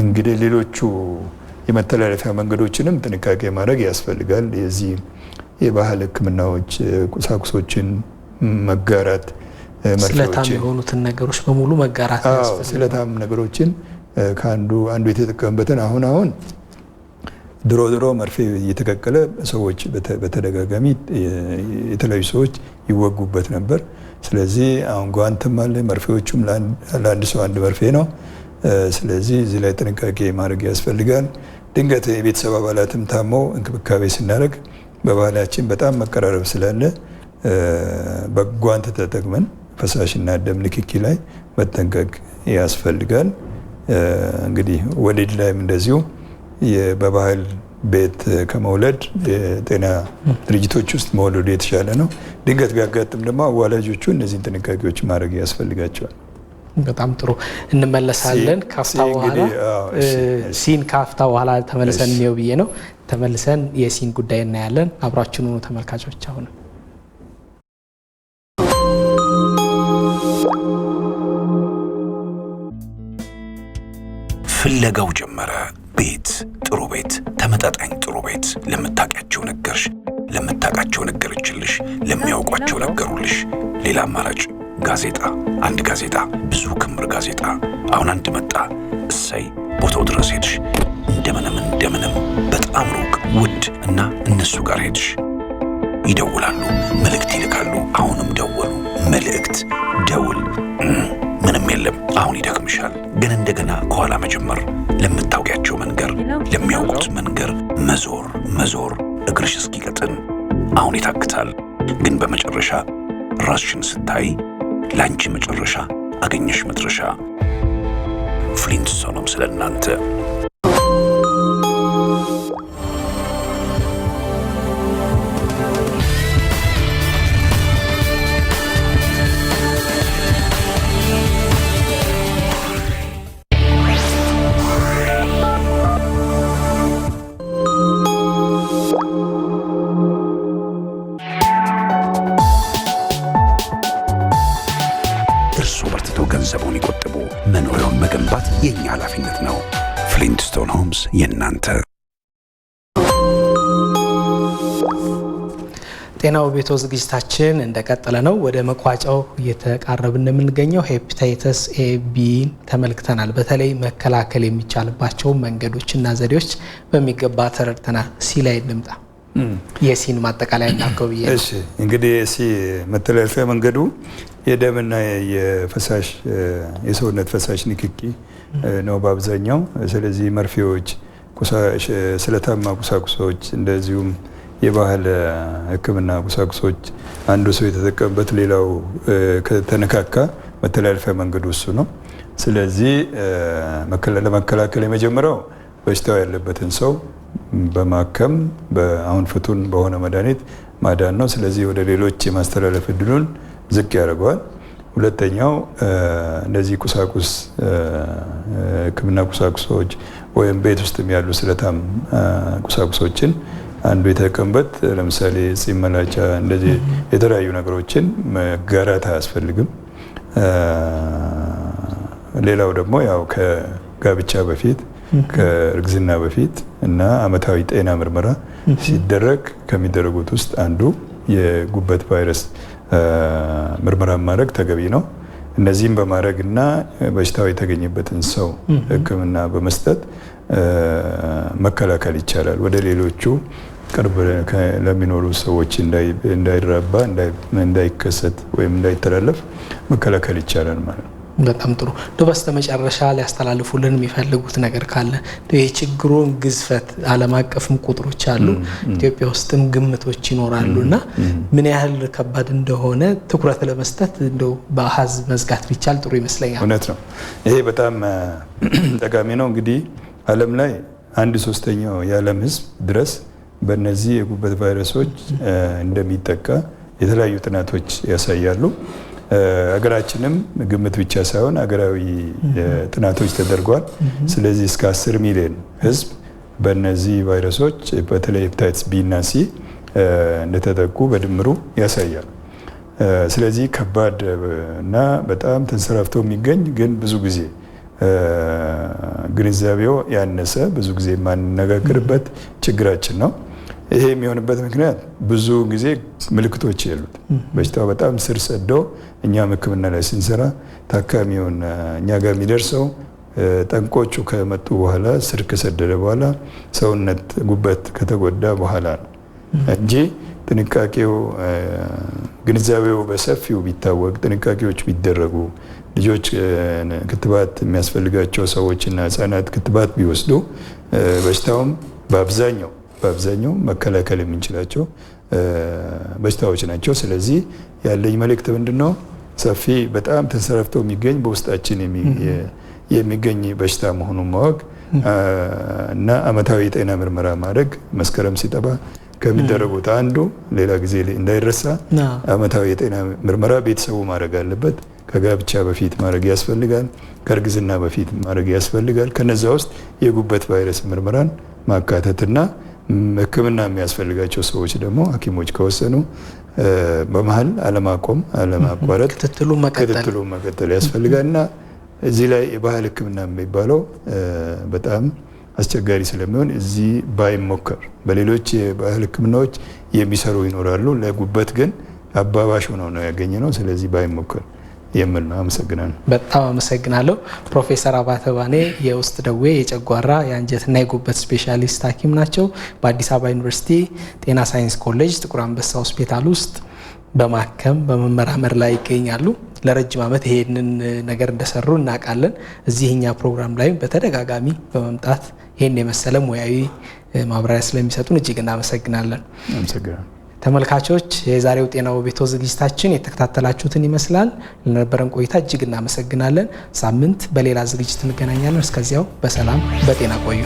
እንግዲህ ሌሎቹ የመተላለፊያ መንገዶችንም ጥንቃቄ ማድረግ ያስፈልጋል። የዚህ የባህል ሕክምናዎች ቁሳቁሶችን መጋራት፣ ስለታም የሆኑትን ነገሮች በሙሉ መጋራት ያስፈልጋል። ስለታም ነገሮችን ከአንዱ የተጠቀሙበትን አሁን ድሮ መርፌ እየተቀቀለ ሰዎች በተደጋጋሚ የተለያዩ ሰዎች ይወጉበት ነበር። ስለዚህ አሁን ጓንትም አለ፣ መርፌዎቹም ለአንድ ሰው አንድ መርፌ ነው። ስለዚህ እዚህ ላይ ጥንቃቄ ማድረግ ያስፈልጋል። ድንገት የቤተሰብ አባላትም ታመው እንክብካቤ ስናደርግ በባህላችን በጣም መቀራረብ ስላለ በጓንት ተጠቅመን ፈሳሽና ደም ንክኪ ላይ መጠንቀቅ ያስፈልጋል። እንግዲህ ወሊድ ላይም እንደዚሁ በባህል ቤት ከመውለድ የጤና ድርጅቶች ውስጥ መውለዱ የተሻለ ነው። ድንገት ቢያጋጥም ደግሞ አዋላጆቹ እነዚህን ጥንቃቄዎች ማድረግ ያስፈልጋቸዋል። በጣም ጥሩ። እንመለሳለን ካፍታ በኋላ ሲን ካፍታ በኋላ ተመልሰን ነው ብዬ ነው። ተመልሰን የሲን ጉዳይ እናያለን። አብራችሁን ሁኑ ተመልካቾች። አሁን ፍለጋው ጀመረ። ቤት፣ ጥሩ ቤት፣ ተመጣጣኝ ጥሩ ቤት። ለምታውቂያቸው ነገርሽ፣ ለምታውቃቸው ነገረችልሽ፣ ለሚያውቋቸው ነገሩልሽ። ሌላ አማራጭ ጋዜጣ፣ አንድ ጋዜጣ፣ ብዙ ክምር ጋዜጣ። አሁን አንድ መጣ። እሰይ ቦታው ድረስ ሄድሽ። እንደምንም በጣም ሩቅ ውድ እና እነሱ ጋር ሄድሽ። ይደውላሉ፣ መልእክት ይልካሉ። አሁንም ደወሉ፣ መልእክት፣ ደውል። ምንም የለም። አሁን ይደክምሻል። ግን እንደገና ከኋላ መጀመር። ለምታውቂያቸው መንገር፣ ለሚያውቁት መንገር፣ መዞር እግርሽ እስኪቀጥን። አሁን ይታክታል። ግን በመጨረሻ ራስሽን ስታይ ላንቺ መጨረሻ አገኘሽ መድረሻ። ፍሊንትስቶንም ስለናንተ ገንዘቡን ይቆጥቡ። መኖሪያውን መገንባት የኛ ኃላፊነት ነው። ፍሊንትስቶን ሆምስ የናንተ። ጤናው ቤቶ ዝግጅታችን እንደቀጠለ ነው። ወደ መቋጫው እየተቃረብን የምንገኘው ሄፓታይተስ ኤ ቢን ተመልክተናል። በተለይ መከላከል የሚቻልባቸው መንገዶችና ዘዴዎች በሚገባ ተረድተናል። ሲ ላይ እንምጣ። የሲን ማጠቃለያ እናከው ብዬ ነው። እሺ እንግዲህ የሲ መተላለፊያ መንገዱ የደምና የፈሳሽ የሰውነት ፈሳሽ ንክኪ ነው በአብዛኛው። ስለዚህ መርፌዎች፣ ስለታማ ቁሳቁሶች እንደዚሁም የባህል ሕክምና ቁሳቁሶች አንዱ ሰው የተጠቀምበት ሌላው ከተነካካ መተላለፊያ መንገዱ እሱ ነው። ስለዚህ ለመከላከል የመጀመሪያው በሽታው ያለበትን ሰው በማከም አሁን ፍቱን በሆነ መድኃኒት ማዳን ነው። ስለዚህ ወደ ሌሎች የማስተላለፍ እድሉን ዝቅ ያደርገዋል። ሁለተኛው እነዚህ ቁሳቁስ ሕክምና ቁሳቁሶች ወይም ቤት ውስጥ ያሉ ስለታም ቁሳቁሶችን አንዱ የተጠቀምበት ለምሳሌ ጺም መላጫ እንደዚህ የተለያዩ ነገሮችን መጋራት አያስፈልግም። ሌላው ደግሞ ያው ከጋብቻ በፊት ከእርግዝና በፊት እና አመታዊ ጤና ምርመራ ሲደረግ ከሚደረጉት ውስጥ አንዱ የጉበት ቫይረስ ምርመራ ማድረግ ተገቢ ነው። እነዚህም በማድረግና በሽታው የተገኘበትን ሰው ሕክምና በመስጠት መከላከል ይቻላል። ወደ ሌሎቹ ቅርብ ለሚኖሩ ሰዎች እንዳይራባ እንዳይከሰት ወይም እንዳይተላለፍ መከላከል ይቻላል ማለት ነው። በጣም ጥሩ። በስተመጨረሻ ሊያስተላልፉልን የሚፈልጉት ነገር ካለ የችግሩን ግዝፈት ዓለም አቀፍም ቁጥሮች አሉ፣ ኢትዮጵያ ውስጥም ግምቶች ይኖራሉ እና ምን ያህል ከባድ እንደሆነ ትኩረት ለመስጠት እንደው በአሃዝ መዝጋት ቢቻል ጥሩ ይመስለኛል። እውነት ነው። ይሄ በጣም ጠቃሚ ነው። እንግዲህ ዓለም ላይ 1/3 የዓለም ሕዝብ ድረስ በእነዚህ የጉበት ቫይረሶች እንደሚጠቃ የተለያዩ ጥናቶች ያሳያሉ። ሀገራችንም ግምት ብቻ ሳይሆን ሀገራዊ ጥናቶች ተደርጓል። ስለዚህ እስከ 10 ሚሊዮን ህዝብ በእነዚህ ቫይረሶች በተለይ ሄፓታይተስ ቢ እና ሲ እንደተጠቁ በድምሩ ያሳያል። ስለዚህ ከባድ እና በጣም ተንሰራፍቶ የሚገኝ ግን ብዙ ጊዜ ግንዛቤው ያነሰ ብዙ ጊዜ የማንነጋገርበት ችግራችን ነው። ይሄ የሚሆንበት ምክንያት ብዙ ጊዜ ምልክቶች የሉት በሽታው በጣም ስር ሰደው እኛም ሕክምና ላይ ስንሰራ ታካሚውን እኛ ጋር የሚደርሰው ጠንቆቹ ከመጡ በኋላ ስር ከሰደደ በኋላ ሰውነት ጉበት ከተጎዳ በኋላ ነው እንጂ ጥንቃቄው ግንዛቤው በሰፊው ቢታወቅ ጥንቃቄዎች ቢደረጉ ልጆች ክትባት የሚያስፈልጋቸው ሰዎችና ህጻናት ክትባት ቢወስዱ በሽታውም በአብዛኛው መከላከል የምንችላቸው በሽታዎች ናቸው። ስለዚህ ያለኝ መልእክት ምንድነው? ሰፊ በጣም ተንሰራፍቶ የሚገኝ በውስጣችን የሚገኝ በሽታ መሆኑን ማወቅ እና አመታዊ የጤና ምርመራ ማድረግ መስከረም ሲጠባ ከሚደረጉት አንዱ ሌላ ጊዜ እንዳይረሳ አመታዊ የጤና ምርመራ ቤተሰቡ ማድረግ አለበት። ከጋብቻ በፊት ማድረግ ያስፈልጋል። ከእርግዝና በፊት ማድረግ ያስፈልጋል። ከነዛ ውስጥ የጉበት ቫይረስ ምርመራን ማካተትና ሕክምና የሚያስፈልጋቸው ሰዎች ደግሞ ሐኪሞች ከወሰኑ በመሀል አለማቋረጥ ክትትሉን መቀጠል ያስፈልጋልና እዚህ ላይ የባህል ሕክምና የሚባለው በጣም አስቸጋሪ ስለሚሆን እዚህ ባይሞከር በሌሎች የባህል ሕክምናዎች የሚሰሩ ይኖራሉ። ለጉበት ግን አባባሽ ሆነው ነው ያገኘነው። ስለዚህ ባይሞከር የምል ነው። አመሰግናለሁ። በጣም አመሰግናለሁ። ፕሮፌሰር አባተ ባኔ የውስጥ ደዌ የጨጓራ የአንጀትና የጉበት ስፔሻሊስት ሐኪም ናቸው። በአዲስ አበባ ዩኒቨርሲቲ ጤና ሳይንስ ኮሌጅ ጥቁር አንበሳ ሆስፒታል ውስጥ በማከም በመመራመር ላይ ይገኛሉ። ለረጅም ዓመት ይሄንን ነገር እንደሰሩ እናውቃለን። እዚህኛ ፕሮግራም ላይ በተደጋጋሚ በመምጣት ይሄን የመሰለ ሙያዊ ማብራሪያ ስለሚሰጡን እጅግ እናመሰግናለን። አመሰግናለሁ። ተመልካቾች የዛሬው ጤና በቤቶ ዝግጅታችን የተከታተላችሁትን ይመስላል። ለነበረን ቆይታ እጅግ እናመሰግናለን። ሳምንት በሌላ ዝግጅት እንገናኛለን። እስከዚያው በሰላም በጤና ቆዩ።